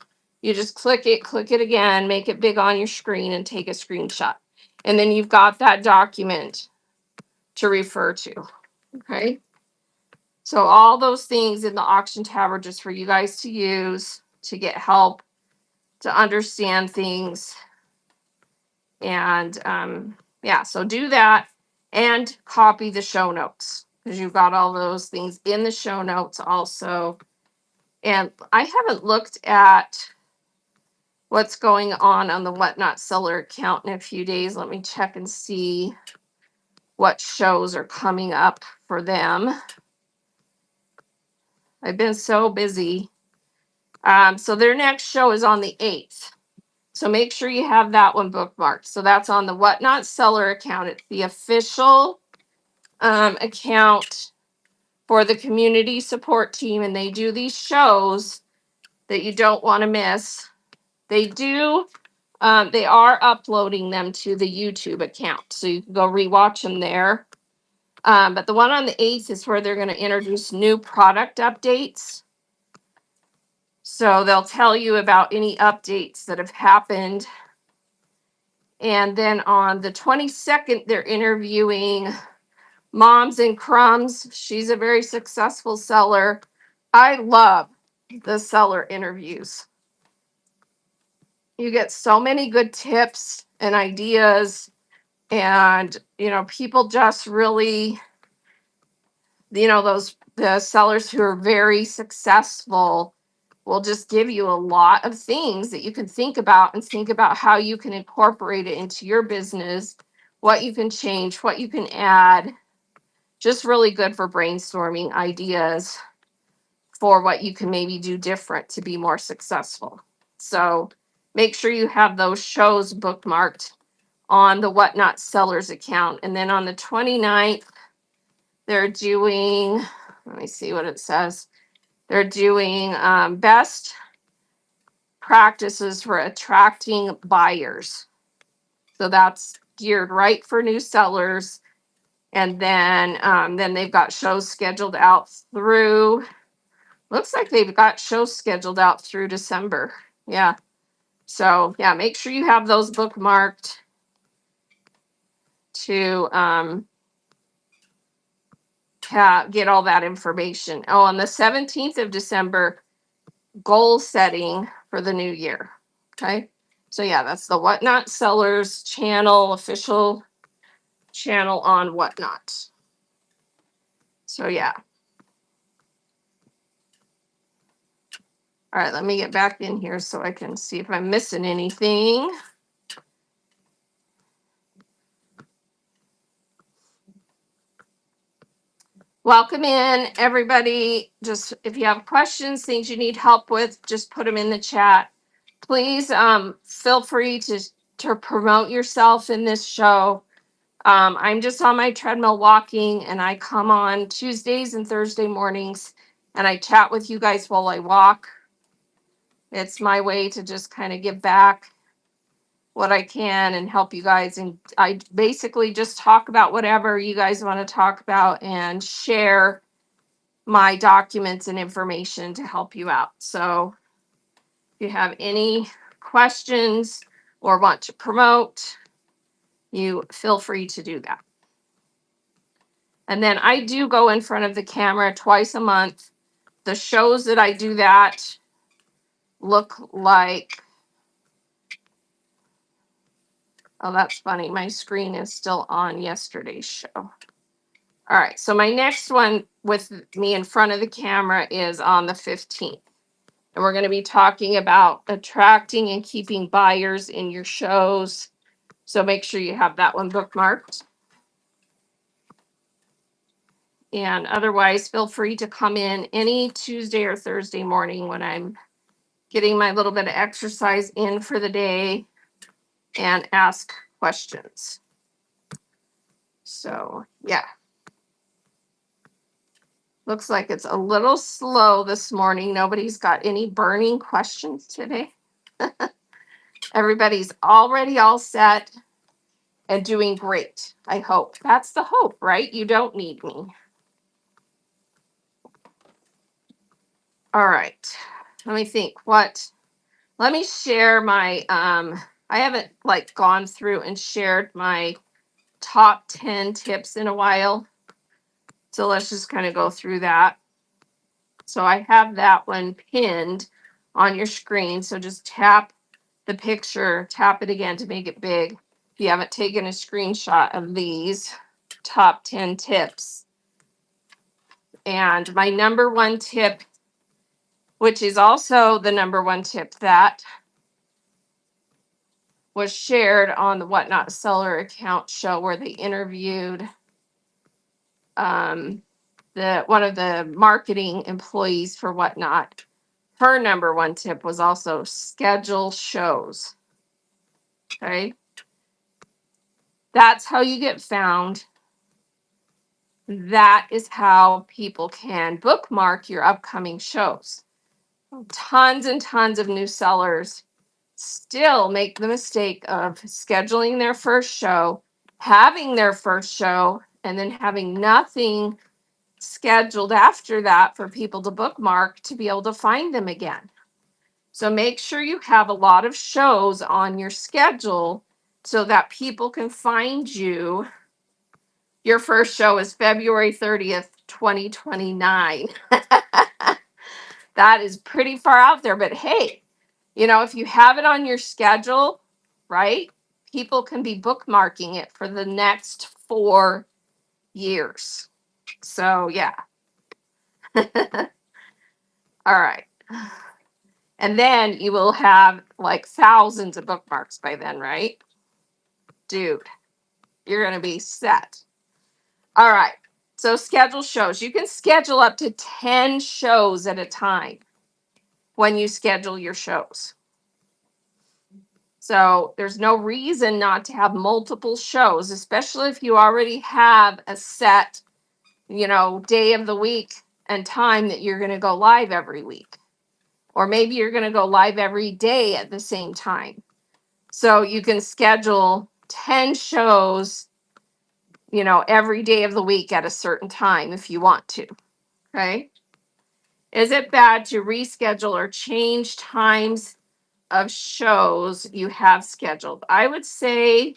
You just click it again, make it big on your screen, and take a screenshot. And then you've got that document to refer to. Okay. So all those things in the auction tab are just for you guys to use to get help, to understand things. And yeah, so do that and copy the show notes because you've got all those things in the show notes also. And I haven't looked at what's going on the Whatnot Seller account in a few days. Let me check and see what shows are coming up for them. I've been so busy. So their next show is on the 8th. So make sure you have that one bookmarked. So that's on the Whatnot Seller account. It's the official account for the community support team, and they do these shows that you don't want to miss. They are uploading them to the YouTube account, so you can go rewatch them there. But the one on the 8th is where they're going to introduce new product updates. So they'll tell you about any updates that have happened. And then on the 22nd, they're interviewing Moms and Crumbs. She's a very successful seller. I love the seller interviews. You get so many good tips and ideas, and people just really, the sellers who are very successful will just give you a lot of things that you can think about and think about how you can incorporate it into your business, what you can change, what you can add. Just really good for brainstorming ideas for what you can maybe do different to be more successful. So make sure you have those shows bookmarked on the Whatnot Sellers account. And then on the 29th, they're doing, let me see what it says. They're doing best practices for attracting buyers. So that's geared right for new sellers. And then they've got shows scheduled out through, looks like they've got shows scheduled out through December. Yeah. So yeah, make sure you have those bookmarked to get all that information. Oh, on the 17th of December, goal setting for the new year. Okay. So yeah, that's the Whatnot Sellers channel, official channel on Whatnot. So yeah. All right, let me get back in here so I can see if I'm missing anything. Welcome in, everybody. Just if you have questions, things you need help with, just put them in the chat. Please feel free to promote yourself in this show. I'm just on my treadmill walking, and I come on Tuesdays and Thursday mornings, and I chat with you guys while I walk. It's my way to just kind of give back what I can and help you guys. And I basically just talk about whatever you guys want to talk about and share my documents and information to help you out. So if you have any questions or want to promote, you feel free to do that. And then I do go in front of the camera twice a month. The shows that I do that look like, oh, that's funny. My screen is still on yesterday's show. All right. So my next one with me in front of the camera is on the 15th. And we're going to be talking about attracting and keeping buyers in your shows. So make sure you have that one bookmarked. And otherwise, feel free to come in any Tuesday or Thursday morning when I'm getting my little bit of exercise in for the day and ask questions. So, yeah. Looks like it's a little slow this morning. Nobody's got any burning questions today. Everybody's already all set and doing great. I hope. That's the hope, right? You don't need me. All right. Let me think. What Let me share my I haven't like gone through and shared my top 10 tips in a while. So let's just kind of go through that. So I have that one pinned on your screen. So just tap the picture, tap it again to make it big. If you haven't taken a screenshot of these top 10 tips. And my number one tip, which is also the number one tip that was shared on the Whatnot Seller Account show, where they interviewed the one of the marketing employees for Whatnot. Her number one tip was also schedule shows. Okay. That's how you get found. That is how people can bookmark your upcoming shows. Tons and tons of new sellers still make the mistake of scheduling their first show, having their first show, and then having nothing scheduled after that for people to bookmark to be able to find them again. So make sure you have a lot of shows on your schedule so that people can find you. Your first show is February 30th, 2029. That is pretty far out there, but hey, if you have it on your schedule, right? People can be bookmarking it for the next 4 years. So, yeah. All right. And then you will have like thousands of bookmarks by then, right? Dude, you're going to be set. All right. So schedule shows. You can schedule up to 10 shows at a time when you schedule your shows. So there's no reason not to have multiple shows, especially if you already have a set, day of the week and time that you're going to go live every week. Or maybe you're going to go live every day at the same time. So you can schedule 10 shows, every day of the week at a certain time if you want to. Okay. Is it bad to reschedule or change times of shows you have scheduled? I would say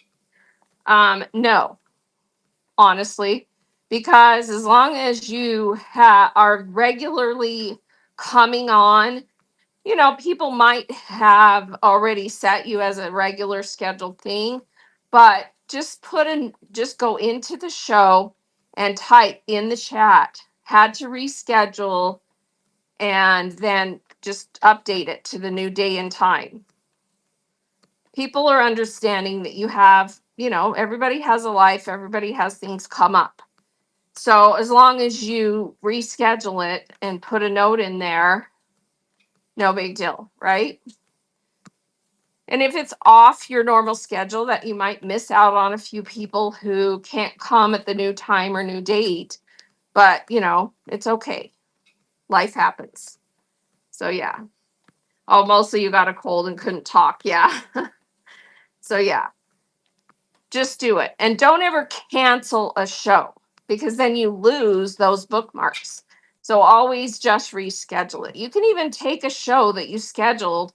no, honestly, because as long as you are regularly coming on, people might have already set you as a regular scheduled thing, but just go into the show and type in the chat, had to reschedule, and then just update it to the new day and time. People are understanding that you have, everybody has a life, everybody has things come up. So as long as you reschedule it and put a note in there, no big deal, right? And if it's off your normal schedule, that you might miss out on a few people who can't come at the new time or new date, but it's okay. Life happens. So yeah. Oh, mostly you got a cold and couldn't talk. Yeah. So yeah. Just do it. And don't ever cancel a show, because then you lose those bookmarks. So always just reschedule it. You can even take a show that you scheduled,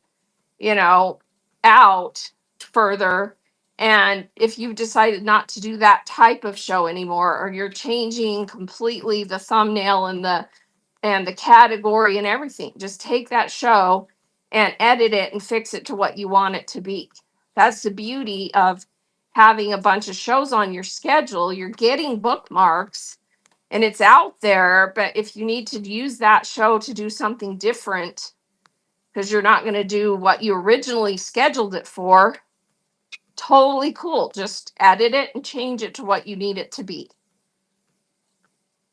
out further. And if you've decided not to do that type of show anymore, or you're changing completely the thumbnail and the category and everything, just take that show and edit it and fix it to what you want it to be. That's the beauty of having a bunch of shows on your schedule. You're getting bookmarks and it's out there, but if you need to use that show to do something different, because you're not going to do what you originally scheduled it for, totally cool. Just edit it and change it to what you need it to be.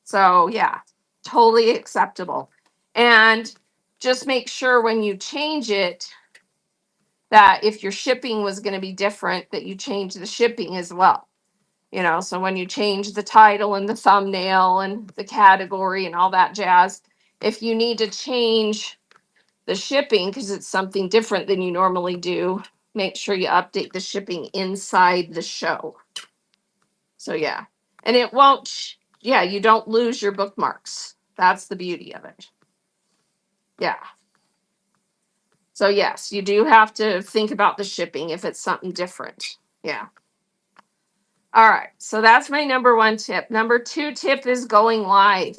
So yeah, totally acceptable. And just make sure when you change it, that if your shipping was going to be different, that you change the shipping as well. So when you change the title and the thumbnail and the category and all that jazz, if you need to change the shipping because it's something different than you normally do, make sure you update the shipping inside the show. So yeah. And it won't, you don't lose your bookmarks. That's the beauty of it. Yeah. So yes, you do have to think about the shipping if it's something different. Yeah. All right. So that's my number one tip. Number two tip is going live.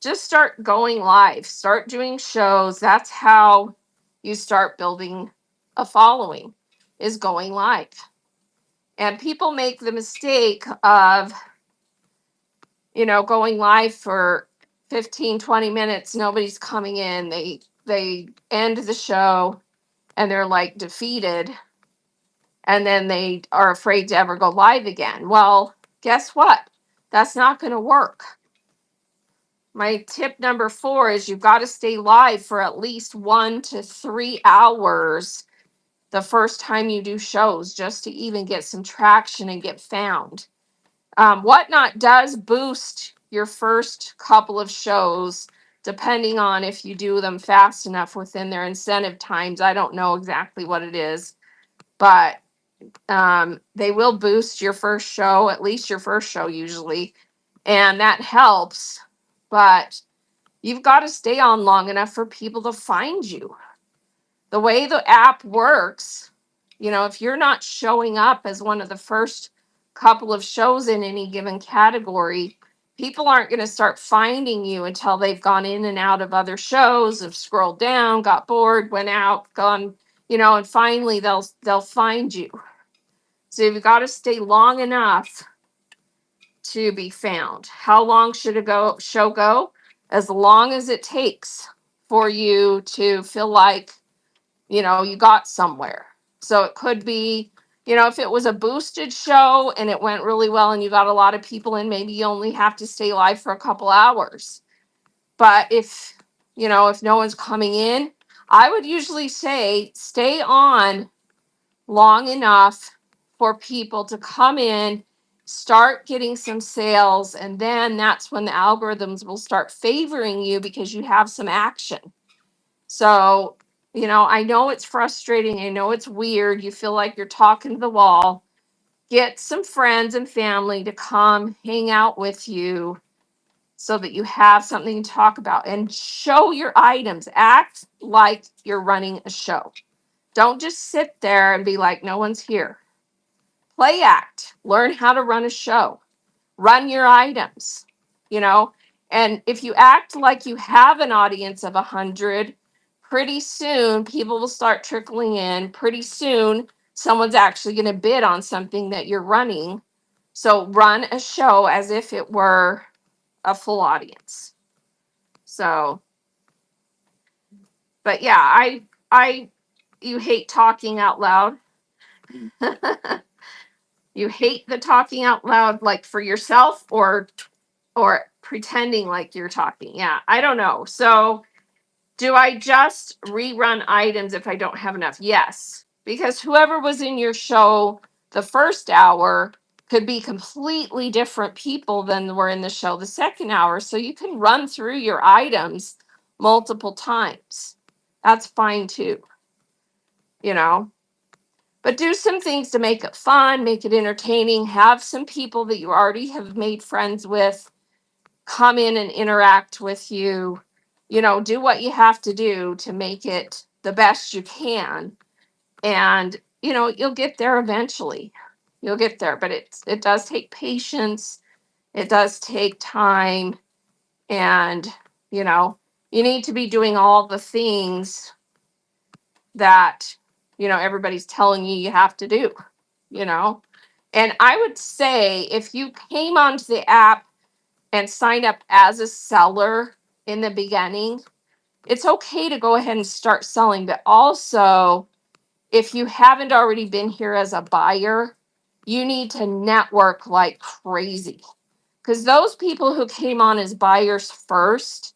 Just start going live. Start doing shows. That's how you start building a following, is going live. And people make the mistake of, going live for 15, 20 minutes, nobody's coming in. They end the show and they're like defeated, and then they are afraid to ever go live again. Well, guess what? That's not going to work. My tip number 4 is you've got to stay live for at least 1 to 3 hours the first time you do shows, just to even get some traction and get found. Whatnot does boost your first couple of shows, depending on if you do them fast enough within their incentive times. I don't know exactly what it is, but they will boost your first show, at least your first show usually, and that helps. But you've got to stay on long enough for people to find you. The way the app works, if you're not showing up as one of the first couple of shows in any given category, people aren't going to start finding you until they've gone in and out of other shows, have scrolled down, got bored, went out, gone, and finally they'll find you. So you've got to stay long enough to be found. How long should a show go? As long as it takes for you to feel like, you got somewhere. So it could be, if it was a boosted show and it went really well and you got a lot of people in, maybe you only have to stay live for a couple hours. But if no one's coming in, I would usually say stay on long enough for people to come in, start getting some sales, and then that's when the algorithms will start favoring you because you have some action. So, I know it's frustrating. I know it's weird. You feel like you're talking to the wall. Get some friends and family to come hang out with you so that you have something to talk about, and show your items. Act like you're running a show. Don't just sit there and be like, no one's here. Play act. Learn how to run a show. Run your items, and if you act like you have an audience of 100, pretty soon people will start trickling in. Pretty soon someone's actually going to bid on something that you're running. So run a show as if it were a full audience. So, but yeah, you hate talking out loud. You hate the talking out loud, like for yourself, or pretending like you're talking. Yeah, I don't know. So do I just rerun items if I don't have enough? Yes, because whoever was in your show the first hour could be completely different people than were in the show the second hour. So you can run through your items multiple times. That's fine too, But do some things to make it fun, make it entertaining. Have some people that you already have made friends with come in and interact with you. Do what you have to do to make it the best you can. And, you'll get there eventually. You'll get there, but it does take patience. It does take time. And, you need to be doing all the things that, everybody's telling you have to do, And I would say if you came onto the app and sign up as a seller in the beginning, it's okay to go ahead and start selling. But also, if you haven't already been here as a buyer, you need to network like crazy. Because those people who came on as buyers first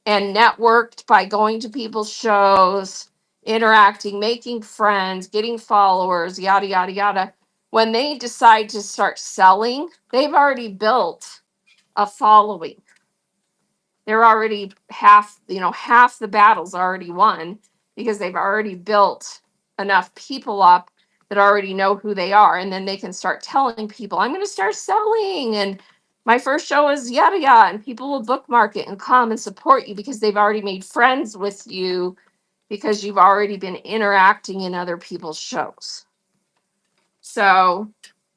and networked by going to people's shows, interacting, making friends, getting followers, yada, yada, yada, when they decide to start selling, they've already built a following. They're already half the battle's already won because they've already built enough people up that already know who they are. And then they can start telling people, I'm going to start selling. And my first show is yada yada. And people will bookmark it and come and support you because they've already made friends with you because you've already been interacting in other people's shows. So,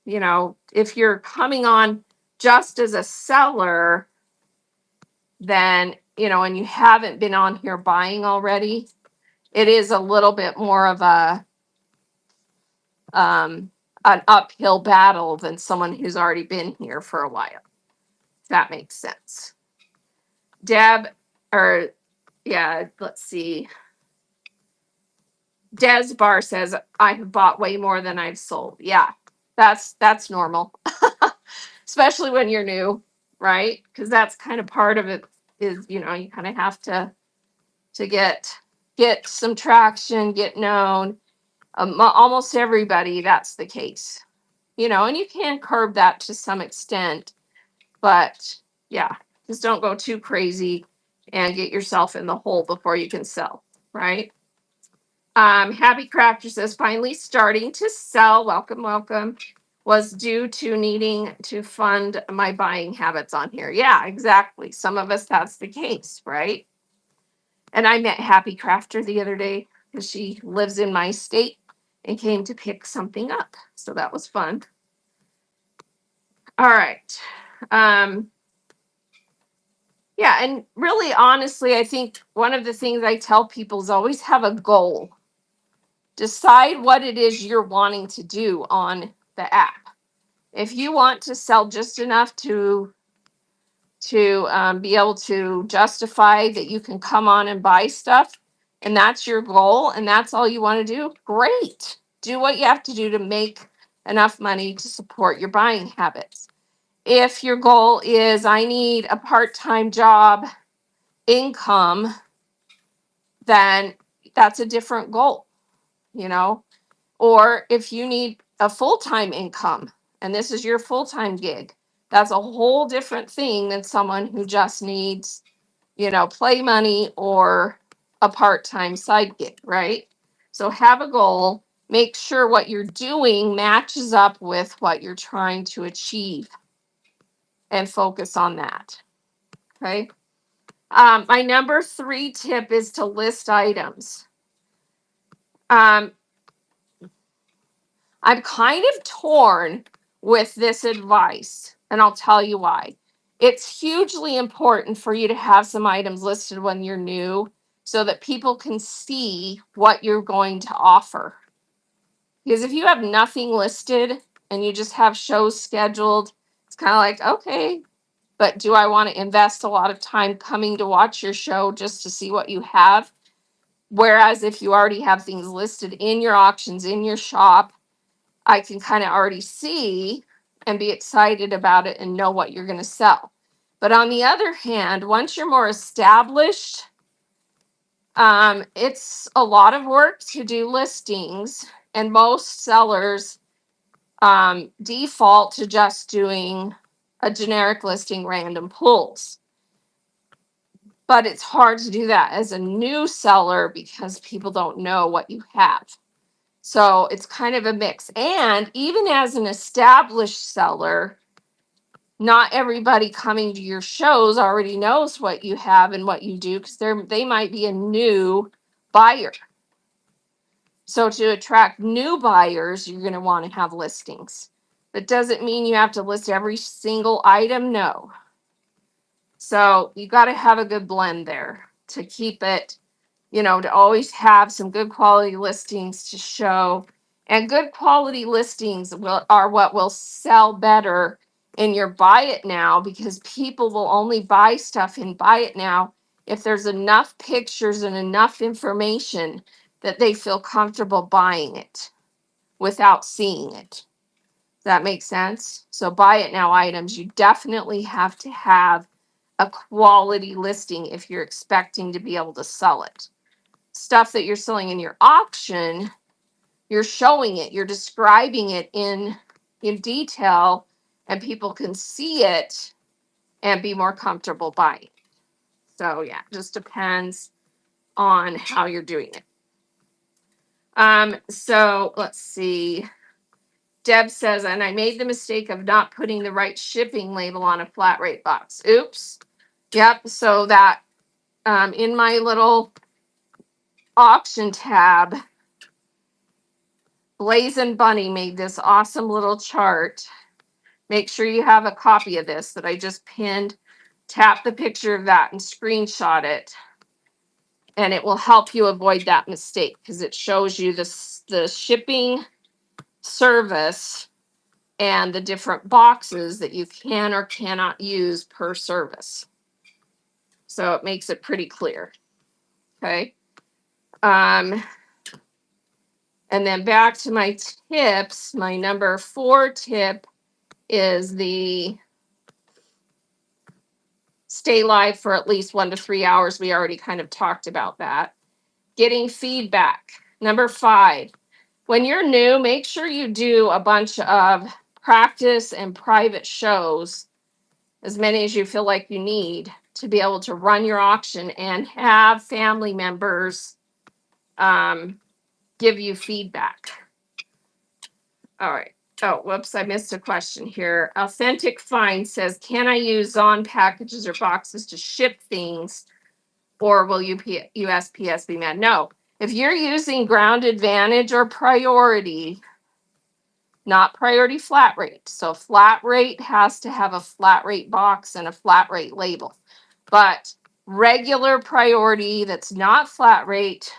if you're coming on just as a seller, then, and you haven't been on here buying already, it is a little bit more of an uphill battle than someone who's already been here for a while. If that makes sense. Deb, or yeah, let's see. Des Bar says, I have bought way more than I've sold. Yeah, that's normal. Especially when you're new, right? Because that's kind of part of it is, you kind of have to get some traction, get known. Almost everybody, that's the case. And you can curb that to some extent, but yeah, just don't go too crazy and get yourself in the hole before you can sell, right? Happy Crafter says, finally starting to sell. Welcome, welcome. Was due to needing to fund my buying habits on here. Yeah, exactly. Some of us, that's the case, right? And I met Happy Crafter the other day because she lives in my state and came to pick something up. So that was fun. All right. Yeah, and really, honestly, I think one of the things I tell people is always have a goal. Decide what it is you're wanting to do on the app. If you want to sell just enough to be able to justify that you can come on and buy stuff, and that's your goal, and that's all you want to do, great. Do what you have to do to make enough money to support your buying habits. If your goal is, I need a part-time job income, then that's a different goal, Or if you need a full-time income and this is your full-time gig, that's a whole different thing than someone who just needs, play money or a part-time side gig, right? So have a goal, make sure what you're doing matches up with what you're trying to achieve and focus on that. Okay. My number 3 tip is to list items. I'm kind of torn with this advice, and I'll tell you why. It's hugely important for you to have some items listed when you're new so that people can see what you're going to offer. Because if you have nothing listed and you just have shows scheduled, it's kind of like, okay, but do I want to invest a lot of time coming to watch your show just to see what you have? Whereas if you already have things listed in your auctions, in your shop, I can kind of already see and be excited about it and know what you're going to sell. But on the other hand, once you're more established, it's a lot of work to do listings, and most sellers default to just doing a generic listing, random pulls. But it's hard to do that as a new seller because people don't know what you have. So it's kind of a mix. And even as an established seller, not everybody coming to your shows already knows what you have and what you do because they might be a new buyer. So to attract new buyers, you're going to want to have listings. That doesn't mean you have to list every single item. No. So you got to have a good blend there to keep it, to always have some good quality listings to show. And good quality listings are what will sell better in your buy it now, because people will only buy stuff in buy it now if there's enough pictures and enough information that they feel comfortable buying it without seeing it. That makes sense? So buy it now items, you definitely have to have a quality listing if you're expecting to be able to sell it. Stuff that you're selling in your auction, you're showing it, you're describing it in detail, and people can see it and be more comfortable buying. So yeah, just depends on how you're doing it. So let's see. Deb says, and I made the mistake of not putting the right shipping label on a flat rate box. Oops. Yep. So that in my little auction tab, Blazin' Bunny made this awesome little chart. Make sure you have a copy of this that I just pinned. Tap the picture of that and screenshot it. And it will help you avoid that mistake because it shows you the shipping service and the different boxes that you can or cannot use per service. So it makes it pretty clear. Okay. And then back to my tips, my number 4 tip is the stay live for at least 1 to 3 hours. We already kind of talked about that. Getting feedback. Number 5, when you're new, make sure you do a bunch of practice and private shows, as many as you feel like you need to be able to run your auction and have family members give you feedback. All right. Oh, whoops, I missed a question here. Authentic Find says, can I use on packages or boxes to ship things, or will USPS be mad? No. If you're using Ground Advantage or Priority, not Priority flat rate. So flat rate has to have a flat rate box and a flat rate label. But regular Priority that's not flat rate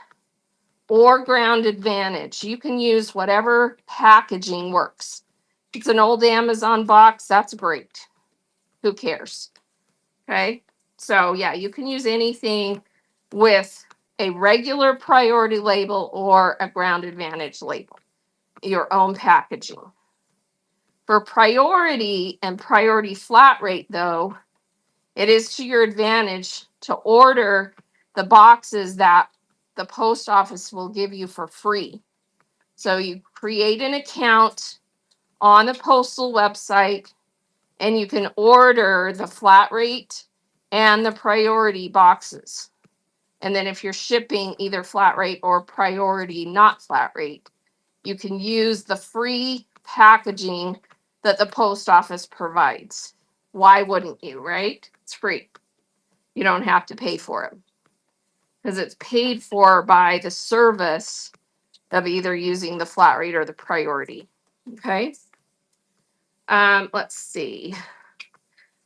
or Ground Advantage, you can use whatever packaging works. If it's an old Amazon box, that's great. Who cares? Okay. So yeah, you can use anything with a regular Priority label or a Ground Advantage label, your own packaging. For Priority and Priority flat rate, though, it is to your advantage to order the boxes that the post office will give you for free. So you create an account on the postal website and you can order the flat rate and the Priority boxes. And then if you're shipping either flat rate or Priority not flat rate, you can use the free packaging that the post office provides. Why wouldn't you, right? It's free. You don't have to pay for it because it's paid for by the service of either using the flat rate or the Priority. Okay. Let's see.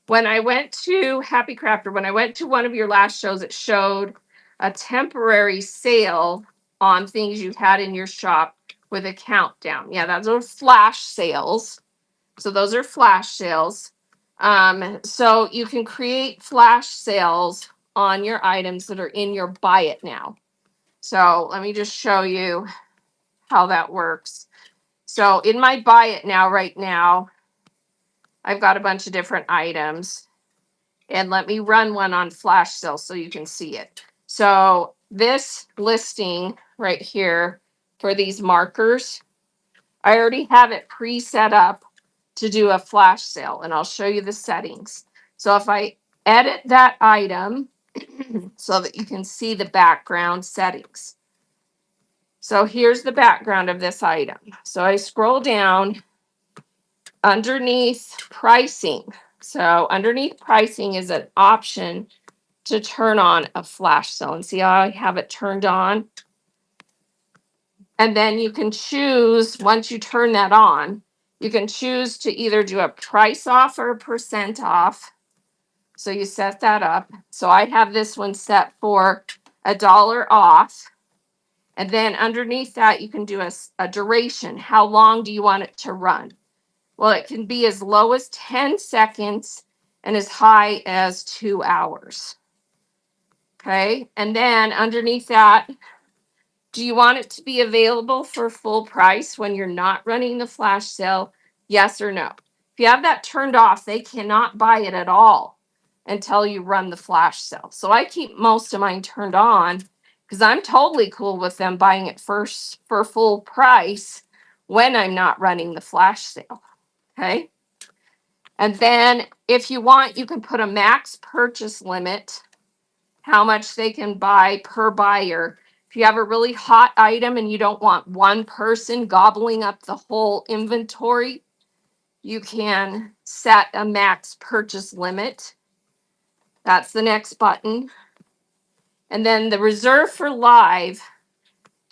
When I went to Happy Crafter, when I went to one of your last shows, it showed a temporary sale on things you had in your shop with a countdown. Yeah, those are flash sales. So those are flash sales. So you can create flash sales on your items that are in your Buy It Now. So let me just show you how that works. So in my Buy It Now right now, I've got a bunch of different items. And let me run one on flash sale so you can see it. So this listing right here for these markers, I already have it pre-set up to do a flash sale, and I'll show you the settings. So if I edit that item so that you can see the background settings. So here's the background of this item. So I scroll down underneath pricing. So underneath pricing is an option to turn on a flash sale, and see how I have it turned on. And then you can choose, once you turn that on, you can choose to either do a price off or a percent off. So you set that up. So I have this one set for $1 off. And then underneath that, you can do a duration. How long do you want it to run? Well, it can be as low as 10 seconds and as high as 2 hours. Okay. And then underneath that, do you want it to be available for full price when you're not running the flash sale? Yes or no? If you have that turned off, they cannot buy it at all until you run the flash sale. So I keep most of mine turned on because I'm totally cool with them buying it first for full price when I'm not running the flash sale. Okay. And then if you want, you can put a max purchase limit, how much they can buy per buyer. If you have a really hot item and you don't want one person gobbling up the whole inventory, you can set a max purchase limit. That's the next button. And then the reserve for live,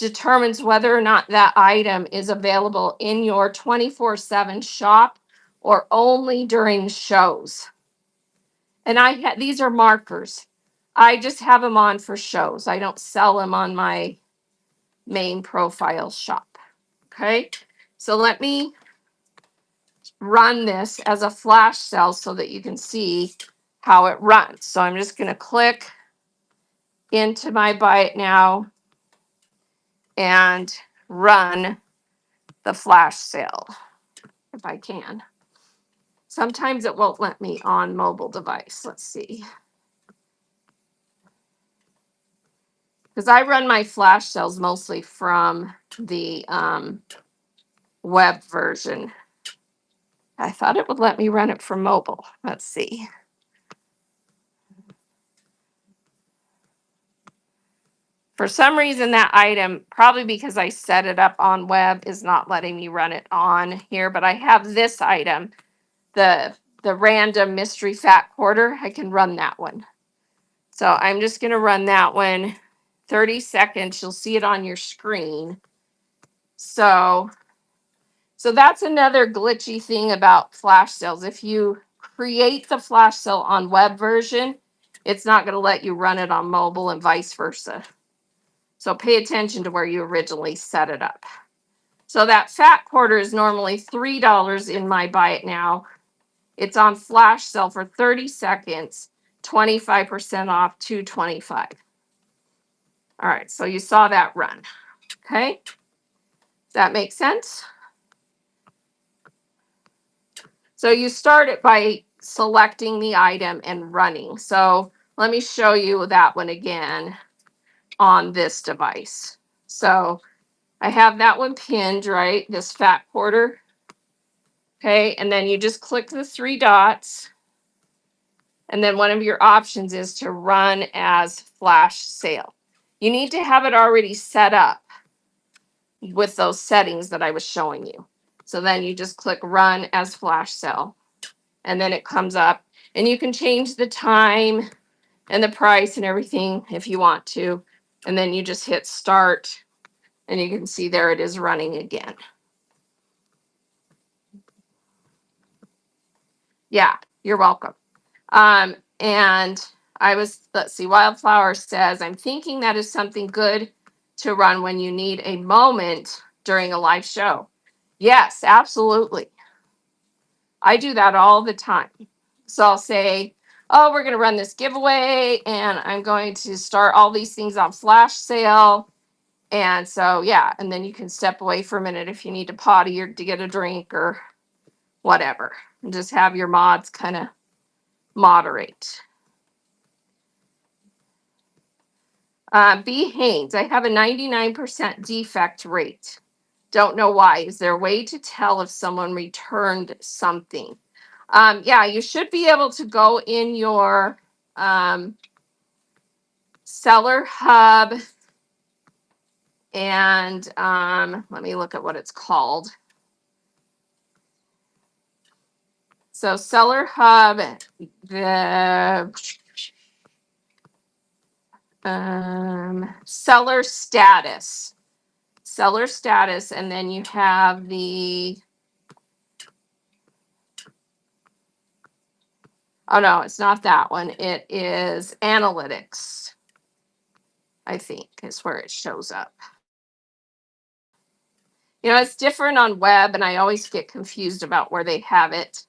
determines whether or not that item is available in your 24/7 shop or only during shows. And these are markers. I just have them on for shows. I don't sell them on my main profile shop. Okay. So let me run this as a flash sale so that you can see how it runs. So I'm just going to click into my Buy It Now and run the flash sale if I can. Sometimes it won't let me on mobile device. Let's see. Because I run my flash sales mostly from the web version. I thought it would let me run it from mobile. Let's see. For some reason, that item, probably because I set it up on web, is not letting me run it on here. But I have this item, the random mystery fat quarter. I can run that one. So I'm just going to run that one. 30 seconds. You'll see it on your screen. So that's another glitchy thing about flash sales. If you create the flash sale on web version, it's not going to let you run it on mobile and vice versa. So pay attention to where you originally set it up. So that fat quarter is normally $3 in my Buy It Now. It's on flash sale for 30 seconds, 25% off, $2.25. All right, so you saw that run. Okay. Does that make sense? So you start it by selecting the item and running. So let me show you that one again on this device. So I have that one pinned, right? This fat quarter. Okay, and then you just click the three dots. And then one of your options is to run as flash sale. You need to have it already set up with those settings that I was showing you. So then you just click run as flash sale. And then it comes up and you can change the time and the price and everything if you want to. And then you just hit start and you can see there it is running again. Yeah, you're welcome. And let's see, Wildflower says, I'm thinking that is something good to run when you need a moment during a live show. Yes, absolutely. I do that all the time. So I'll say, oh, we're going to run this giveaway and I'm going to start all these things on flash sale. And so, yeah, and then you can step away for a minute if you need to potty or to get a drink or whatever. And just have your mods kind of moderate. B. Haynes, I have a 99% defect rate. Don't know why. Is there a way to tell if someone returned something? Yeah, you should be able to go in your seller hub and let me look at what it's called. So seller hub, the seller status, and then you have the, oh no, it's not that one. It is analytics, I think is where it shows up. You know, it's different on web and I always get confused about where they have it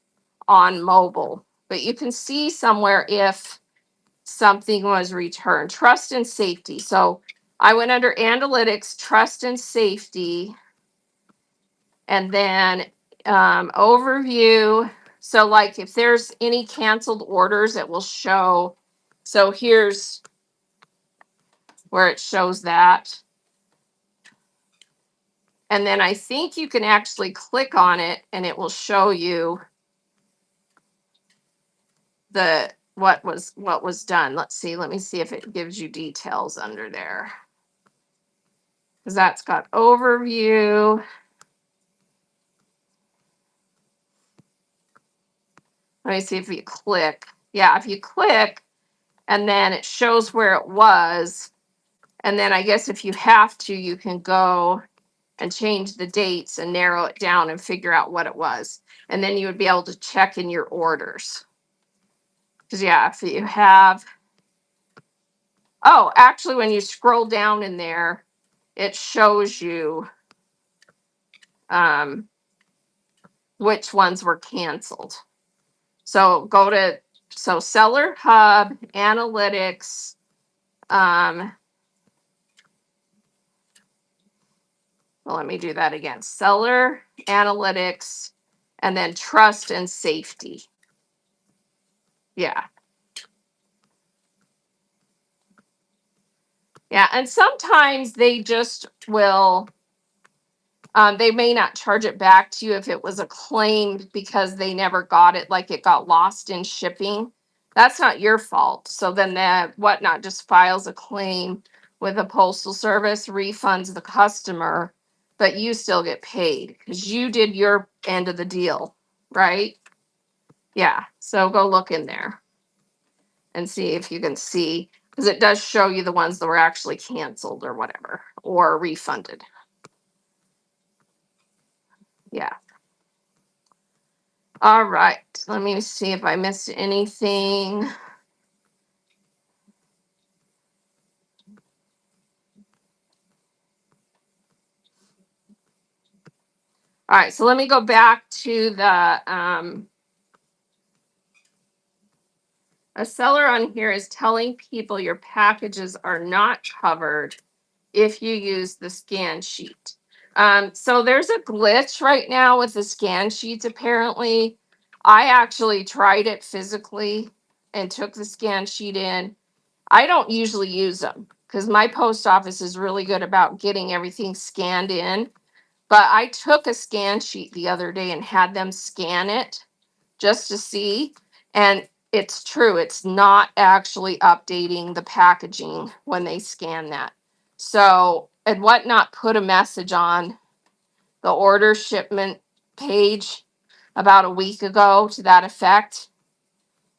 on mobile, but you can see somewhere if something was returned. Trust and safety. So I went under analytics, trust and safety, and then overview. So like if there's any canceled orders, it will show. So here's where it shows that. And then I think you can actually click on it and it will show you what was done. Let's see. Let me see if it gives you details under there. Because that's got overview. Let me see if you click. Yeah, if you click and then it shows where it was. And then I guess if you have to, you can go and change the dates and narrow it down and figure out what it was. And then you would be able to check in your orders. Because, yeah, if you have, oh, actually, when you scroll down in there, it shows you which ones were canceled. So go to, so Seller Hub, Analytics, well, let me do that again. Seller, Analytics, and then Trust and Safety. Yeah. Yeah, and sometimes they just will, they may not charge it back to you if it was a claim because they never got it, like it got lost in shipping. That's not your fault. So then that Whatnot just files a claim with the postal service, refunds the customer, but you still get paid because you did your end of the deal, right? Yeah. So go look in there and see if you can see, because it does show you the ones that were actually canceled or whatever, or refunded. Yeah. All right. Let me see if I missed anything. All right. So let me go back to the, a seller on here is telling people your packages are not covered if you use the scan sheet. So there's a glitch right now with the scan sheets, apparently. I actually tried it physically and took the scan sheet in. I don't usually use them because my post office is really good about getting everything scanned in. But I took a scan sheet the other day and had them scan it just to see. And it's true, it's not actually updating the packaging when they scan that. So, and Whatnot put a message on the order shipment page about a week ago to that effect.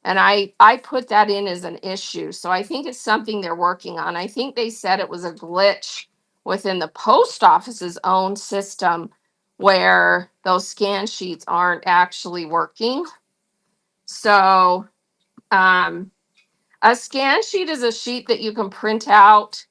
And I put that in as an issue. So I think it's something they're working on. I think they said it was a glitch within the post office's own system where those scan sheets aren't actually working. So a scan sheet is a sheet that you can print out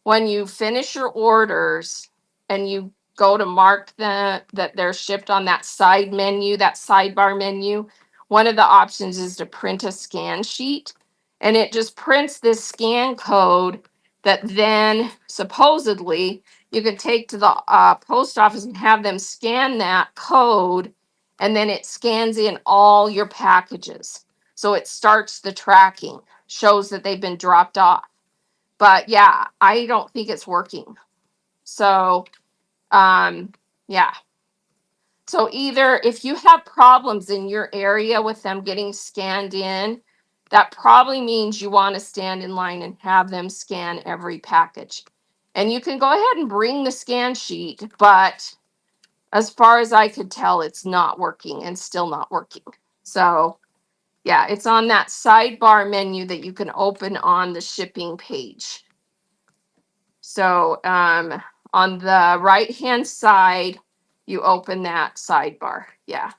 when you finish your orders and you go to mark that they're shipped on that side menu, that sidebar menu. One of the options is to print a scan sheet, and it just prints this scan code that then supposedly you can take to the post office and have them scan that code, and then it scans in all your packages. So it starts the tracking, shows that they've been dropped off. But yeah, I don't think it's working. So, yeah. So either if you have problems in your area with them getting scanned in, that probably means you want to stand in line and have them scan every package. And you can go ahead and bring the scan sheet, but as far as I could tell, it's not working and still not working. So, yeah, it's on that sidebar menu that you can open on the shipping page. So on the right-hand side, you open that sidebar. Yeah.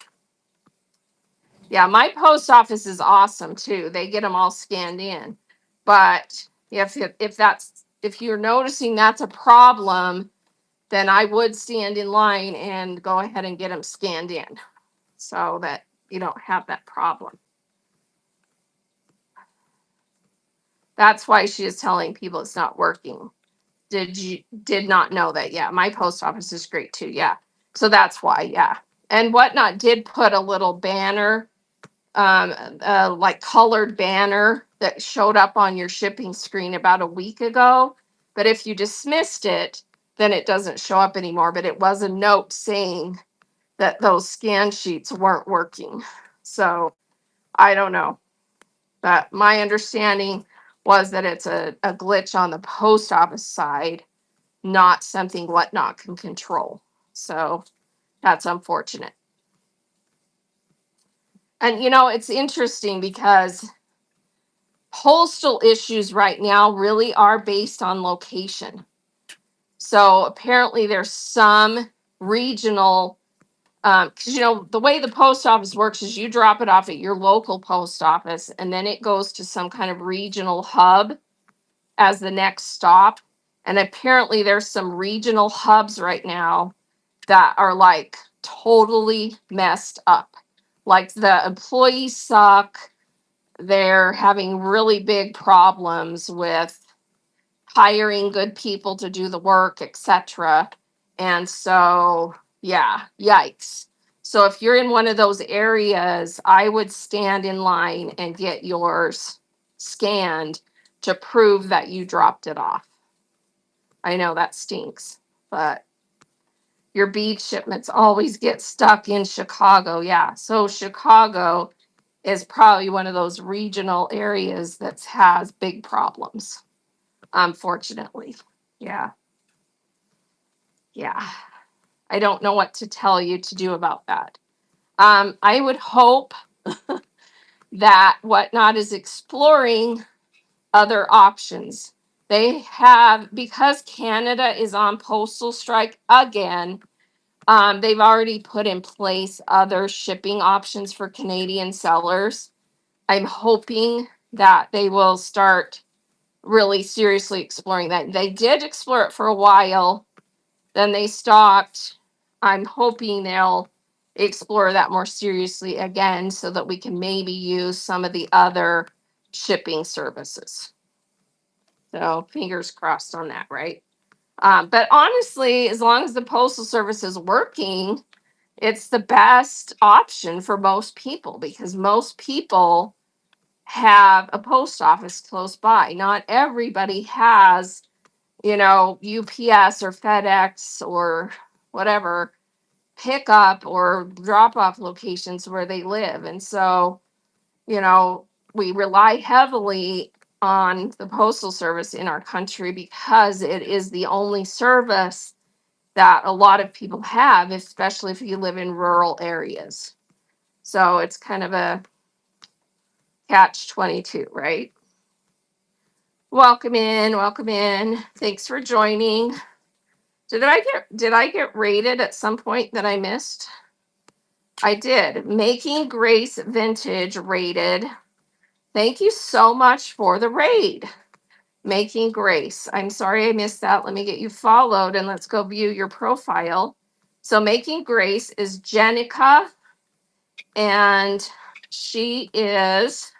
Yeah, my post office is awesome too. They get them all scanned in. But if you're noticing that's a problem, then I would stand in line and go ahead and get them scanned in so that you don't have that problem. That's why she is telling people it's not working. Did not know that? Yeah, my post office is great too. Yeah, so that's why. Yeah, and Whatnot did put a little banner, like colored banner that showed up on your shipping screen about a week ago. But if you dismissed it, then it doesn't show up anymore. But it was a note saying that those scan sheets weren't working. So I don't know. But my understanding was that it's a glitch on the post office side, not something Whatnot can control. So that's unfortunate. And it's interesting because postal issues right now really are based on location. So apparently there's some regional, because the way the post office works is you drop it off at your local post office and then it goes to some kind of regional hub as the next stop. And apparently there's some regional hubs right now that are like totally messed up. Like the employees suck. They're having really big problems with hiring good people to do the work, etc. And so, yeah, yikes. So if you're in one of those areas, I would stand in line and get yours scanned to prove that you dropped it off. I know that stinks, but your bead shipments always get stuck in Chicago. Yeah. So Chicago is probably one of those regional areas that has big problems, unfortunately. Yeah. Yeah. I don't know what to tell you to do about that. I would hope that Whatnot is exploring other options. They have, because Canada is on postal strike again, they've already put in place other shipping options for Canadian sellers. I'm hoping that they will start really seriously exploring that. They did explore it for a while, then they stopped. I'm hoping they'll explore that more seriously again so that we can maybe use some of the other shipping services. So fingers crossed on that, right? But honestly, as long as the Postal Service is working, it's the best option for most people because most people have a post office close by. Not everybody has, UPS or FedEx or whatever pick up or drop off locations where they live. And so, you know, we rely heavily on the Postal Service in our country because it is the only service that a lot of people have, especially if you live in rural areas. So it's kind of a catch 22, right? Welcome in, welcome in. Thanks for joining. Did I get rated at some point that I missed? I did. Making Grace Vintage rated. Thank you so much for the raid. Making Grace. I'm sorry I missed that. Let me get you followed and let's go view your profile. So Making Grace is Jenica, and she is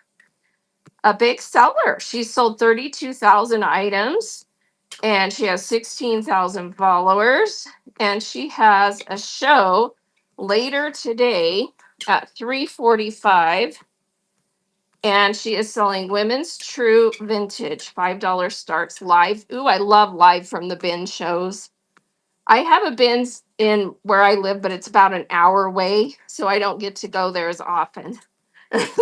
a big seller. She sold 32,000 items and she has 16,000 followers, and she has a show later today at 3:45, and she is selling women's true vintage. $5 starts live. Ooh, I love live from the bin shows. I have a bins in where I live, but it's about an hour away, so I don't get to go there as often.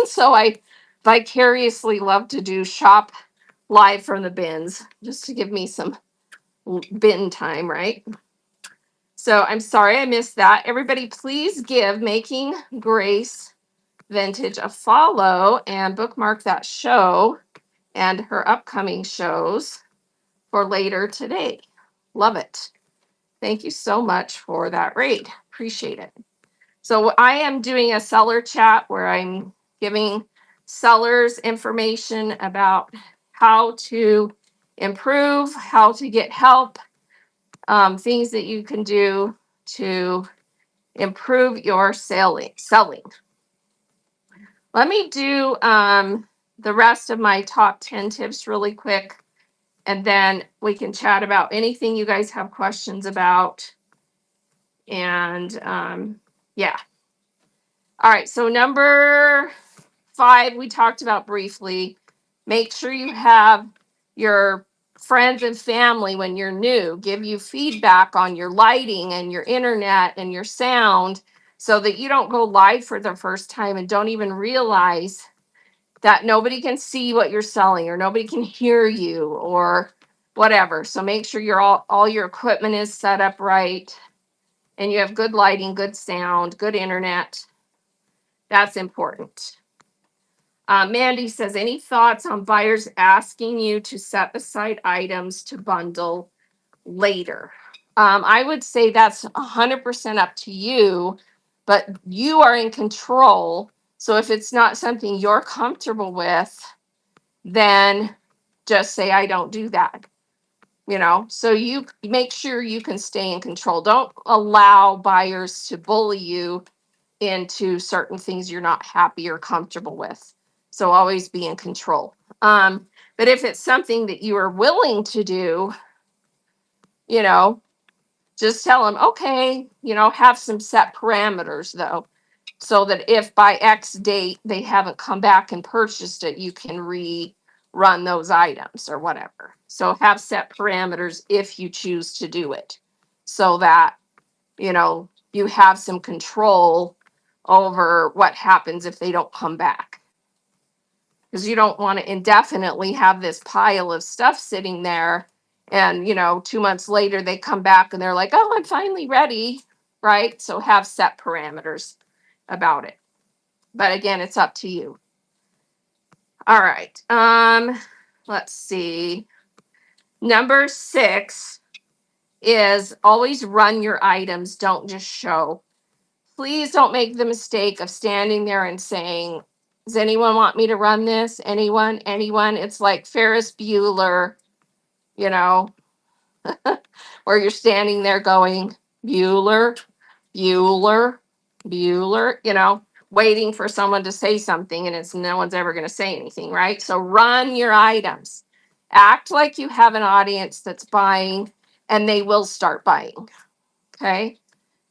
So I vicariously love to do shop live from the bins just to give me some bin time, right? So I'm sorry I missed that. Everybody, please give Making Grace Vintage a follow and bookmark that show and her upcoming shows for later today. Love it. Thank you so much for that raid. Appreciate it. So I am doing a seller chat where I'm giving sellers information about how to improve, how to get help, things that you can do to improve your selling. Let me do the rest of my top 10 tips really quick, and then we can chat about anything you guys have questions about. And yeah. All right. So number 5, we talked about briefly. Make sure you have your friends and family when you're new give you feedback on your lighting and your internet and your sound so that you don't go live for the first time and don't even realize that nobody can see what you're selling or nobody can hear you or whatever. So make sure all your equipment is set up right and you have good lighting, good sound, good internet. That's important. Mandy says, any thoughts on buyers asking you to set aside items to bundle later? I would say that's 100% up to you, but you are in control. So if it's not something you're comfortable with, then just say, I don't do that. So you make sure you can stay in control. Don't allow buyers to bully you into certain things you're not happy or comfortable with. So always be in control. But if it's something that you are willing to do, you know, just tell them, okay, have some set parameters though, so that if by X date they haven't come back and purchased it, you can rerun those items or whatever. So have set parameters if you choose to do it, so that you have some control over what happens if they don't come back. Because you don't want to indefinitely have this pile of stuff sitting there and 2 months later they come back and they're like, oh, I'm finally ready. Right? So have set parameters about it. But again, it's up to you. All right. Let's see. Number 6 is always run your items, don't just show. Please don't make the mistake of standing there and saying, does anyone want me to run this? Anyone? It's like Ferris Bueller, you know, where you're standing there going, Bueller, Bueller, Bueller, waiting for someone to say something, and it's no one's ever going to say anything, right? So run your items. Act like you have an audience that's buying, and they will start buying. Okay?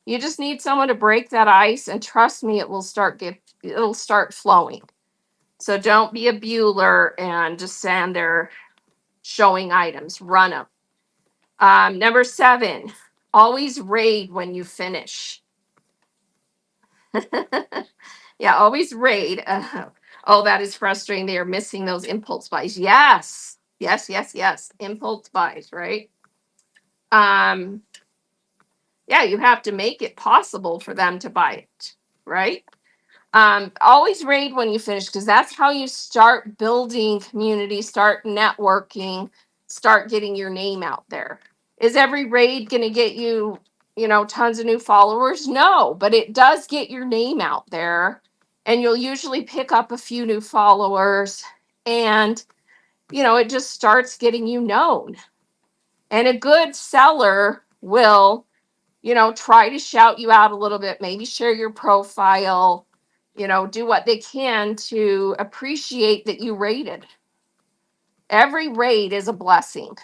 You just need someone to break that ice, and trust me, it'll start flowing. So don't be a Bueller and just stand there showing items. Run them. Number 7, always raid when you finish. Yeah, always raid. Oh, that is frustrating. They are missing those impulse buys. Yes. Impulse buys, right? Yeah, you have to make it possible for them to buy it, right? Always raid when you finish, because that's how you start building community, start networking, start getting your name out there. Is every raid going to get you, tons of new followers? No, but it does get your name out there, and you'll usually pick up a few new followers, and it just starts getting you known. And a good seller will try to shout you out a little bit, maybe share your profile, do what they can to appreciate that you rated. Every raid is a blessing,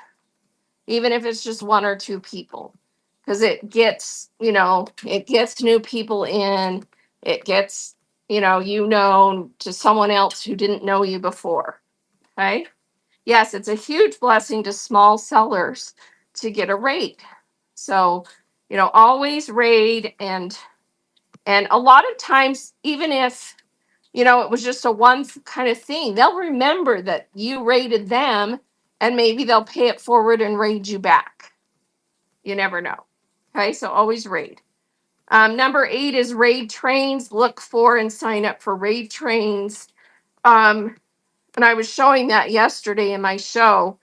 even if it's just 1 or 2 people, because it gets new people in, it gets, to someone else who didn't know you before. Okay. Yes, it's a huge blessing to small sellers to get a raid. So, always raid, and a lot of times, even if it was just a one kind of thing, they'll remember that you raided them, and maybe they'll pay it forward and raid you back. You never know. Okay, so always raid. Number 8 is raid trains. Look for and sign up for raid trains. And I was showing that yesterday in my show.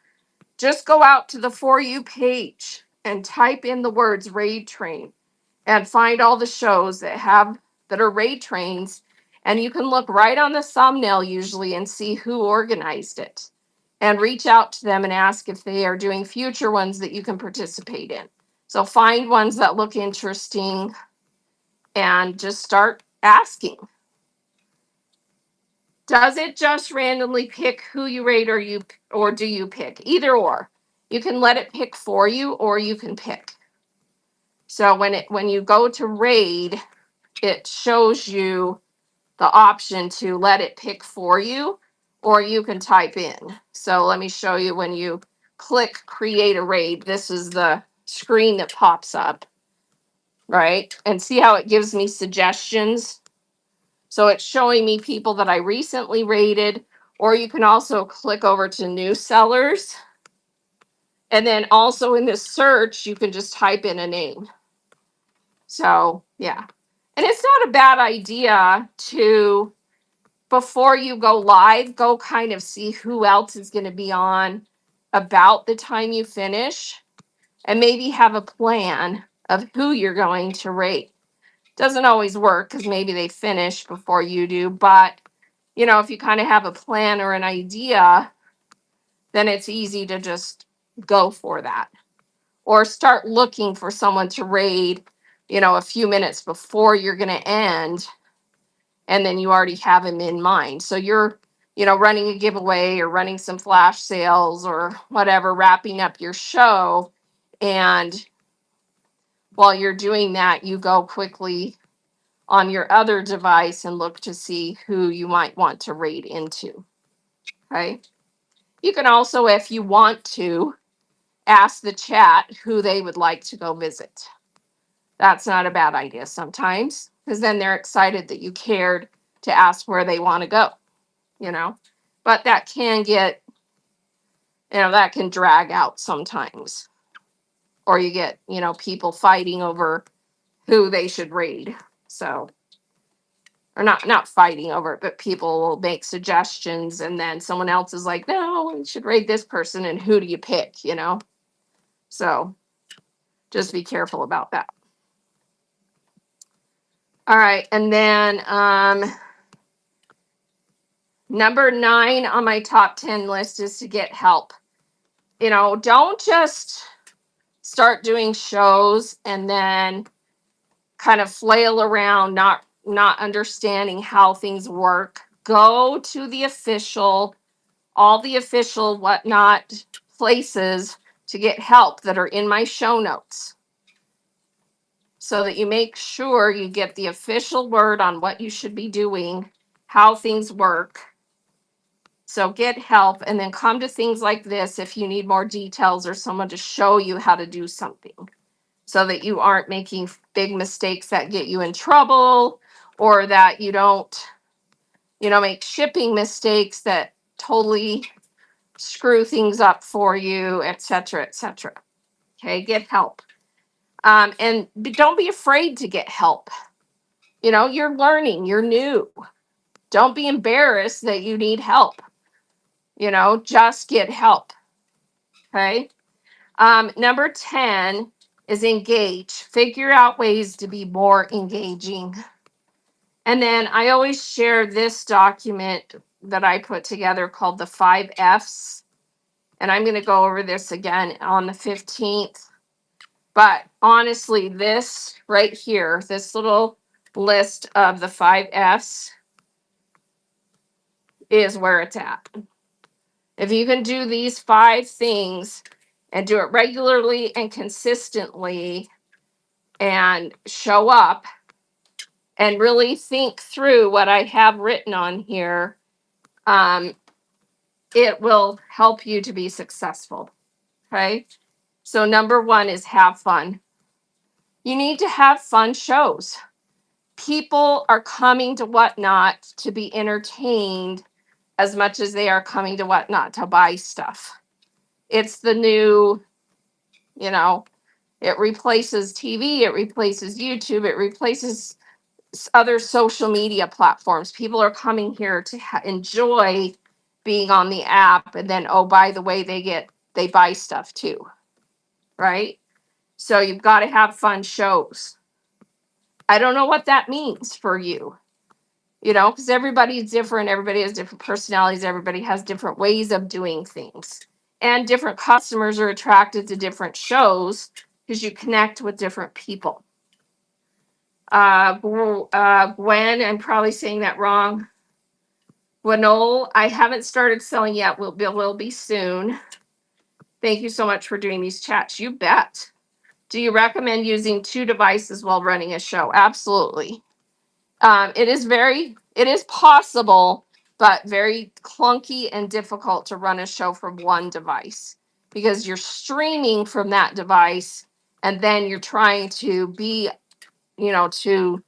Just go out to the For You page and type in the words raid train and find all the shows that are raid trains. And you can look right on the thumbnail usually and see who organized it, and reach out to them and ask if they are doing future ones that you can participate in. So find ones that look interesting and just start asking. Does it just randomly pick who you rate, or do you pick? Either or. You can let it pick for you, or you can pick. So when you go to raid, it shows you the option to let it pick for you, or you can type in. So let me show you. When you click create a raid, this is the screen that pops up, right? And see how it gives me suggestions. So it's showing me people that I recently rated, or you can also click over to new sellers. And then also in this search, you can just type in a name. So, yeah. And it's not a bad idea to before you go live, go kind of see who else is going to be on about the time you finish, and maybe have a plan of who you're going to rate. Doesn't always work because maybe they finish before you do, but if you kind of have a plan or an idea, then it's easy to just go for that. Or start looking for someone to raid, a few minutes before you're going to end, and then you already have them in mind. So you're, running a giveaway or running some flash sales or whatever, wrapping up your show. And while you're doing that, you go quickly on your other device and look to see who you might want to raid into. Okay. You can also, if you want to, ask the chat who they would like to go visit. That's not a bad idea sometimes, because then they're excited that you cared to ask where they want to go, But that can get, that can drag out sometimes. Or you get, people fighting over who they should raid. So, or not fighting over it, but people will make suggestions and then someone else is like, no, we should raid this person, and who do you pick, So just be careful about that. All right, and then number 9 on my top 10 list is to get help. Don't just start doing shows and then kind of flail around, not understanding how things work. Go to all the official whatnot places to get help that are in my show notes, so that you make sure you get the official word on what you should be doing, how things work. So get help, and then come to things like this if you need more details or someone to show you how to do something, so that you aren't making big mistakes that get you in trouble, or that you don't, make shipping mistakes that totally screw things up for you, etc., etc. Okay, get help. And don't be afraid to get help. You're learning, you're new. Don't be embarrassed that you need help. Just get help. Okay. Number 10 is engage. Figure out ways to be more engaging. And then I always share this document that I put together called the 5 F's. And I'm going to go over this again on the 15th. But honestly, this right here, this little list of the 5 F's is where it's at. If you can do these 5 things and do it regularly and consistently and show up and really think through what I have written on here, it will help you to be successful. Okay. So number 1 is have fun. You need to have fun shows. People are coming to Whatnot to be entertained as much as they are coming to Whatnot to buy stuff. It's the new, it replaces TV, it replaces YouTube, it replaces other social media platforms. People are coming here to enjoy being on the app, and then, oh, by the way, they buy stuff too, right? So you've got to have fun shows. I don't know what that means for you, because everybody's different. Everybody has different personalities. Everybody has different ways of doing things. And different customers are attracted to different shows because you connect with different people. Gwen, I'm probably saying that wrong. Gwenole, I haven't started selling yet. Will be soon. Thank you so much for doing these chats. You bet. Do you recommend using 2 devices while running a show? Absolutely. It is possible, but very clunky and difficult to run a show from 1 device, because you're streaming from that device and then you're trying to be, to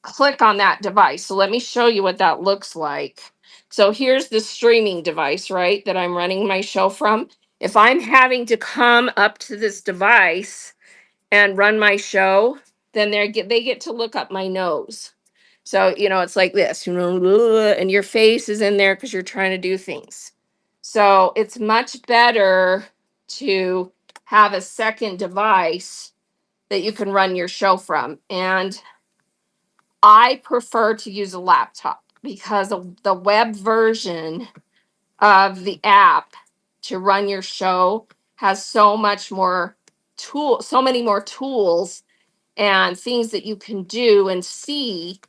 click on that device. So let me show you what that looks like. So here's the streaming device, right, that I'm running my show from. If I'm having to come up to this device and run my show, then they get to look up my nose. So, it's like this, and your face is in there because you're trying to do things. So, it's much better to have a second device that you can run your show from. And I prefer to use a laptop because of the web version of the app to run your show has so many more tools and things that you can do and see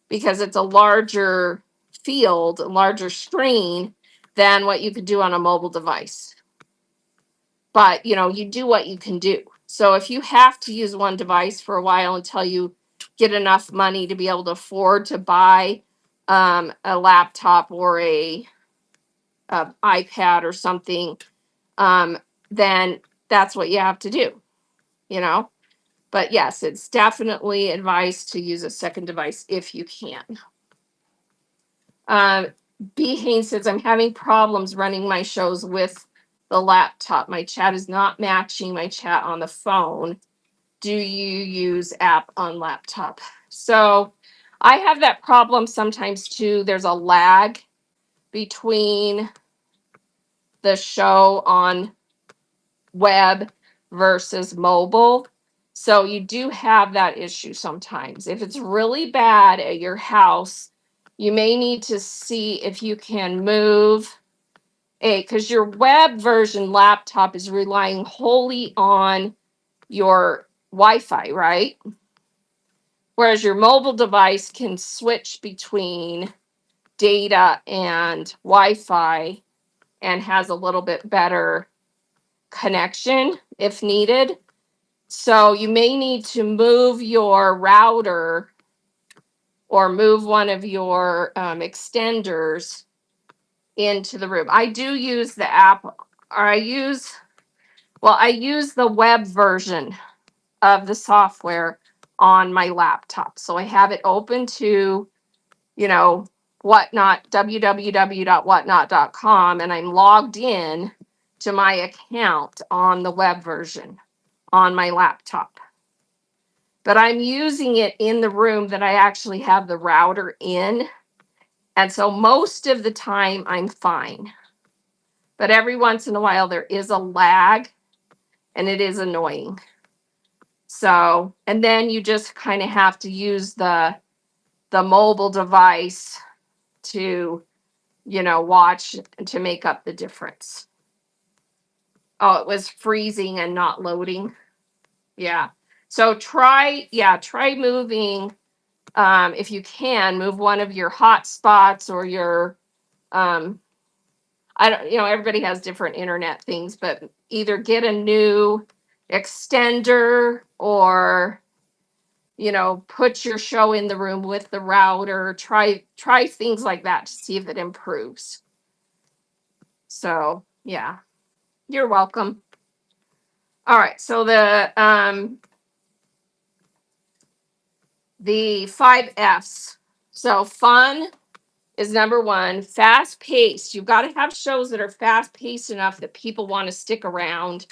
because it's a larger field, a larger screen than what you could do on a mobile device. But, you do what you can do. So if you have to use one device for a while until you get enough money to be able to afford to buy a laptop or a iPad or something, um, then that's what you have to do, you know? But yes, it's definitely advised to use a second device if you can. Uh, B. Haynes says, I'm having problems running my shows with the laptop. My chat is not matching my chat on the phone. Do you use app on laptop? So I have that problem sometimes too. There's a lag between the show on web versus mobile. So you do have that issue sometimes. If it's really bad at your house, you may need to see if you can move because your web version laptop is relying wholly on your Wi-Fi, right? Whereas your mobile device can switch between data and Wi-Fi and has a little bit better connection if needed. So you may need to move your router or move one of your extenders into the room. I do use the app, or I use the web version of the software on my laptop. So I have it open to, whatnot, www.whatnot.com, and I'm logged in to my account on the web version on my laptop. But I'm using it in the room that I actually have the router in. And so most of the time I'm fine. But every once in a while there is a lag and it is annoying. So, and then you just kind of have to use the mobile device to, watch to make up the difference. Oh, it was freezing and not loading. Yeah. So try moving. If you can move one of your hotspots or your, I don't, everybody has different internet things, but either get a new extender or, put your show in the room with the router. Try things like that to see if it improves. So yeah, you're welcome. All right. So the 5 F's. So fun is number one. Fast paced. You've got to have shows that are fast paced enough that people want to stick around.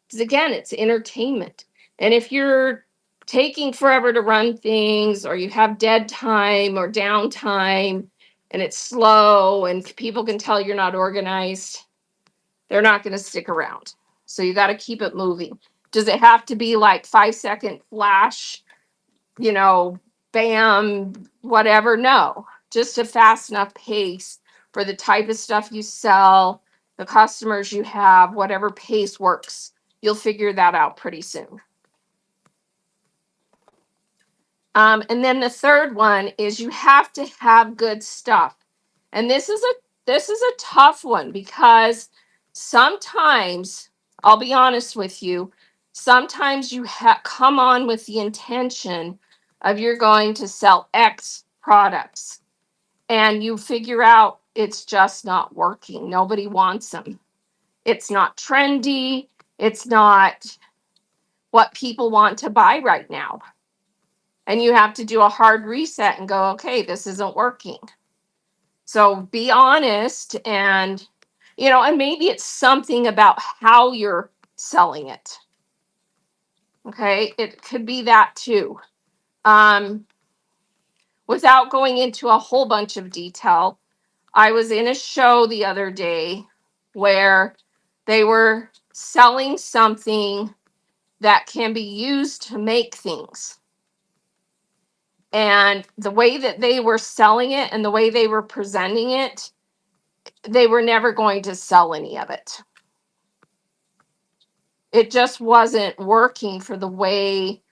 Because again, it's entertainment. And if you're taking forever to run things, or you have dead time or downtime, and it's slow, and people can tell you're not organized, they're not going to stick around. So you got to keep it moving. Does it have to be like 5-second flash? Bam, whatever. No, just a fast enough pace for the type of stuff you sell, the customers you have, whatever pace works. You'll figure that out pretty soon. And then the third one is you have to have good stuff. And this is a tough one because sometimes, I'll be honest with you, sometimes you come on with the intention of you're going to sell X products and you figure out it's just not working. Nobody wants them. It's not trendy. It's not what people want to buy right now. And you have to do a hard reset and go, okay, this isn't working. So be honest and, and maybe it's something about how you're selling it. Okay. It could be that too. without going into a whole bunch of detail, I was in a show the other day where they were selling something that can be used to make things. And the way that they were selling it and the way they were presenting it, they were never going to sell any of it. It just wasn't working for the way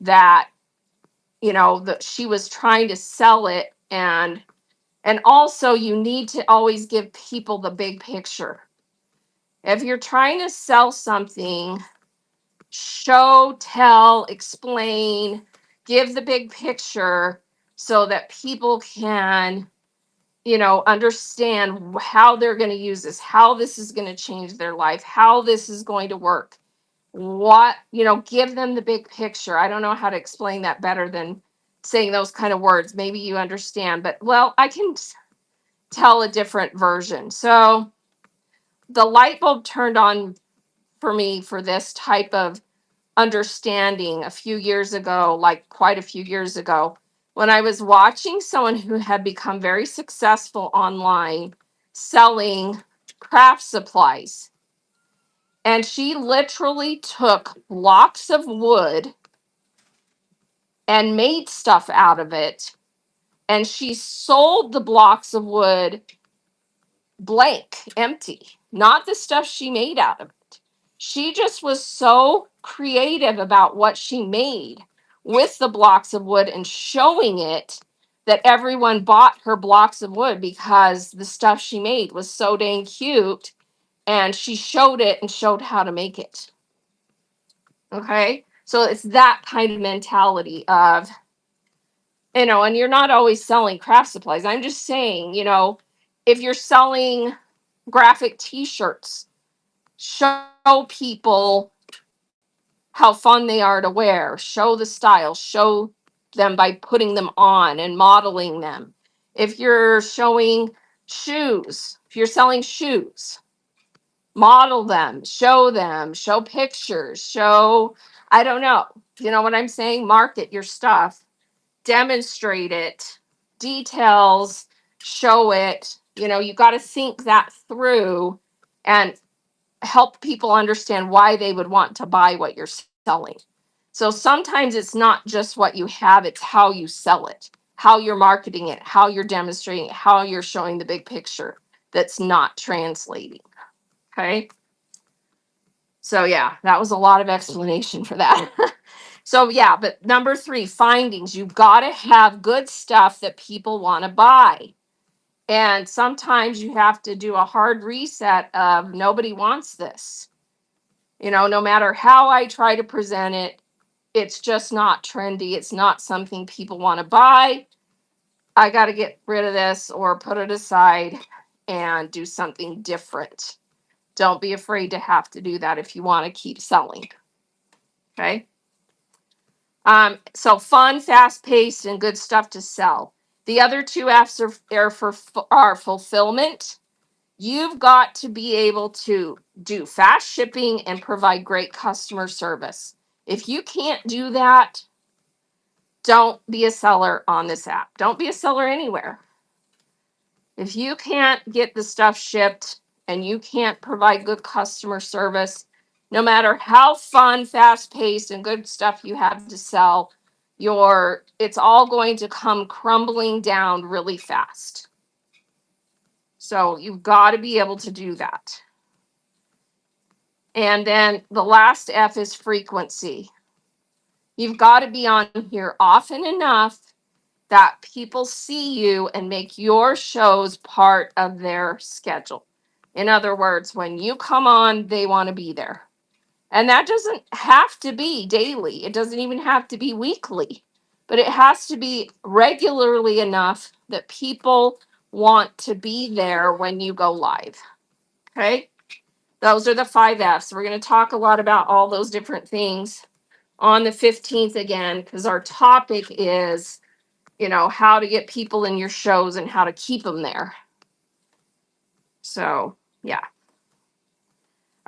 that, that she was trying to sell it. And also, you need to always give people the big picture. If you're trying to sell something, show, tell, explain, give the big picture so that people can, understand how they're going to use this, how this is going to change their life, how this is going to work. Give them the big picture. I don't know how to explain that better than saying those kind of words. Maybe you understand, but well, I can tell a different version. So the light bulb turned on for me for this type of understanding a few years ago, like quite a few years ago, when I was watching someone who had become very successful online selling craft supplies. And she literally took blocks of wood and made stuff out of it. And she sold the blocks of wood blank, empty, not the stuff she made out of it. She just was so creative about what she made with the blocks of wood and showing it that everyone bought her blocks of wood because the stuff she made was so dang cute, and she showed it and showed how to make it. Okay. So it's that kind of mentality of, and you're not always selling craft supplies. I'm just saying, if you're selling graphic t-shirts, show people how fun they are to wear, show the style, show them by putting them on and modeling them. If you're showing shoes, if you're selling shoes, model them, show pictures, I don't know. You know what I'm saying? Market your stuff, demonstrate it, details, show it. You got to think that through and help people understand why they would want to buy what you're selling. So sometimes it's not just what you have, it's how you sell it, how you're marketing it, how you're demonstrating it, how you're showing the big picture that's not translating. Okay. So yeah, that was a lot of explanation for that. So yeah, but number 3, findings. You've got to have good stuff that people want to buy. And sometimes you have to do a hard reset of nobody wants this. No matter how I try to present it, it's just not trendy. It's not something people want to buy. I got to get rid of this or put it aside and do something different. Don't be afraid to have to do that if you want to keep selling. Okay. So fun, fast paced, and good stuff to sell. The other 2 F's are fulfillment. You've got to be able to do fast shipping and provide great customer service. If you can't do that, don't be a seller on this app. Don't be a seller anywhere. If you can't get the stuff shipped and you can't provide good customer service, no matter how fun, fast paced, and good stuff you have to sell, it's all going to come crumbling down really fast. So you've got to be able to do that. And then the last F is frequency. You've got to be on here often enough that people see you and make your shows part of their schedule. In other words, when you come on, they want to be there. And that doesn't have to be daily. It doesn't even have to be weekly, but it has to be regularly enough that people want to be there when you go live. Okay. Those are the 5 F's. We're going to talk a lot about all those different things on the 15th again, because our topic is, how to get people in your shows and how to keep them there. So, yeah.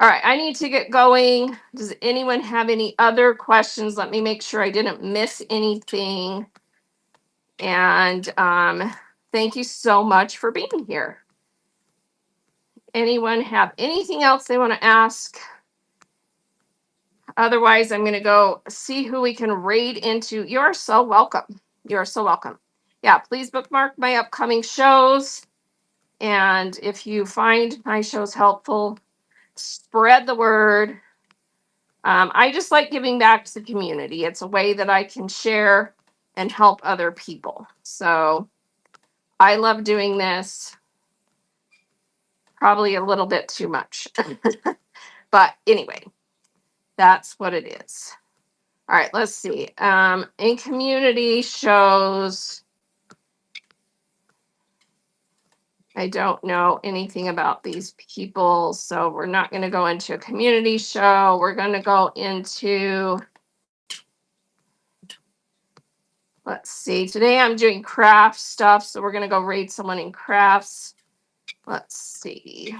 All right, I need to get going. Does anyone have any other questions? Let me make sure I didn't miss anything. And thank you so much for being here. Anyone have anything else they want to ask? Otherwise, I'm going to go see who we can raid into. You're so welcome. You're so welcome. Yeah, please bookmark my upcoming shows. And if you find my shows helpful, spread the word. I just like giving back to the community. It's a way that I can share and help other people. So I love doing this. Probably a little bit too much. But anyway, that's what it is. All right, let's see. In community shows, I don't know anything about these people, so we're not going to go into a community show. We're going to go into, let's see. Today I'm doing craft stuff, so we're going to go raid someone in crafts. Let's see.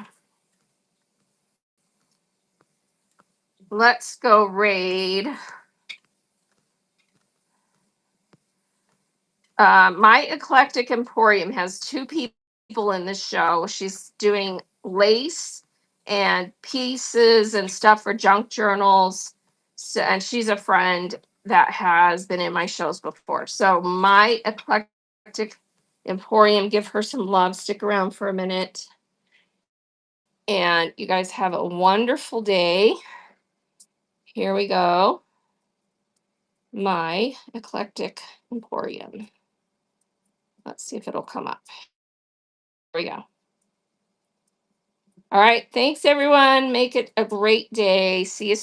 Let's go raid. My Eclectic Emporium has two people in the show. She's doing lace and pieces and stuff for junk journals. So, and she's a friend that has been in my shows before. So My Eclectic Emporium, give her some love. Stick around for a minute. And you guys have a wonderful day. Here we go. My Eclectic Emporium. Let's see if it'll come up. There we go. All right. Thanks, everyone. Make it a great day. See you soon.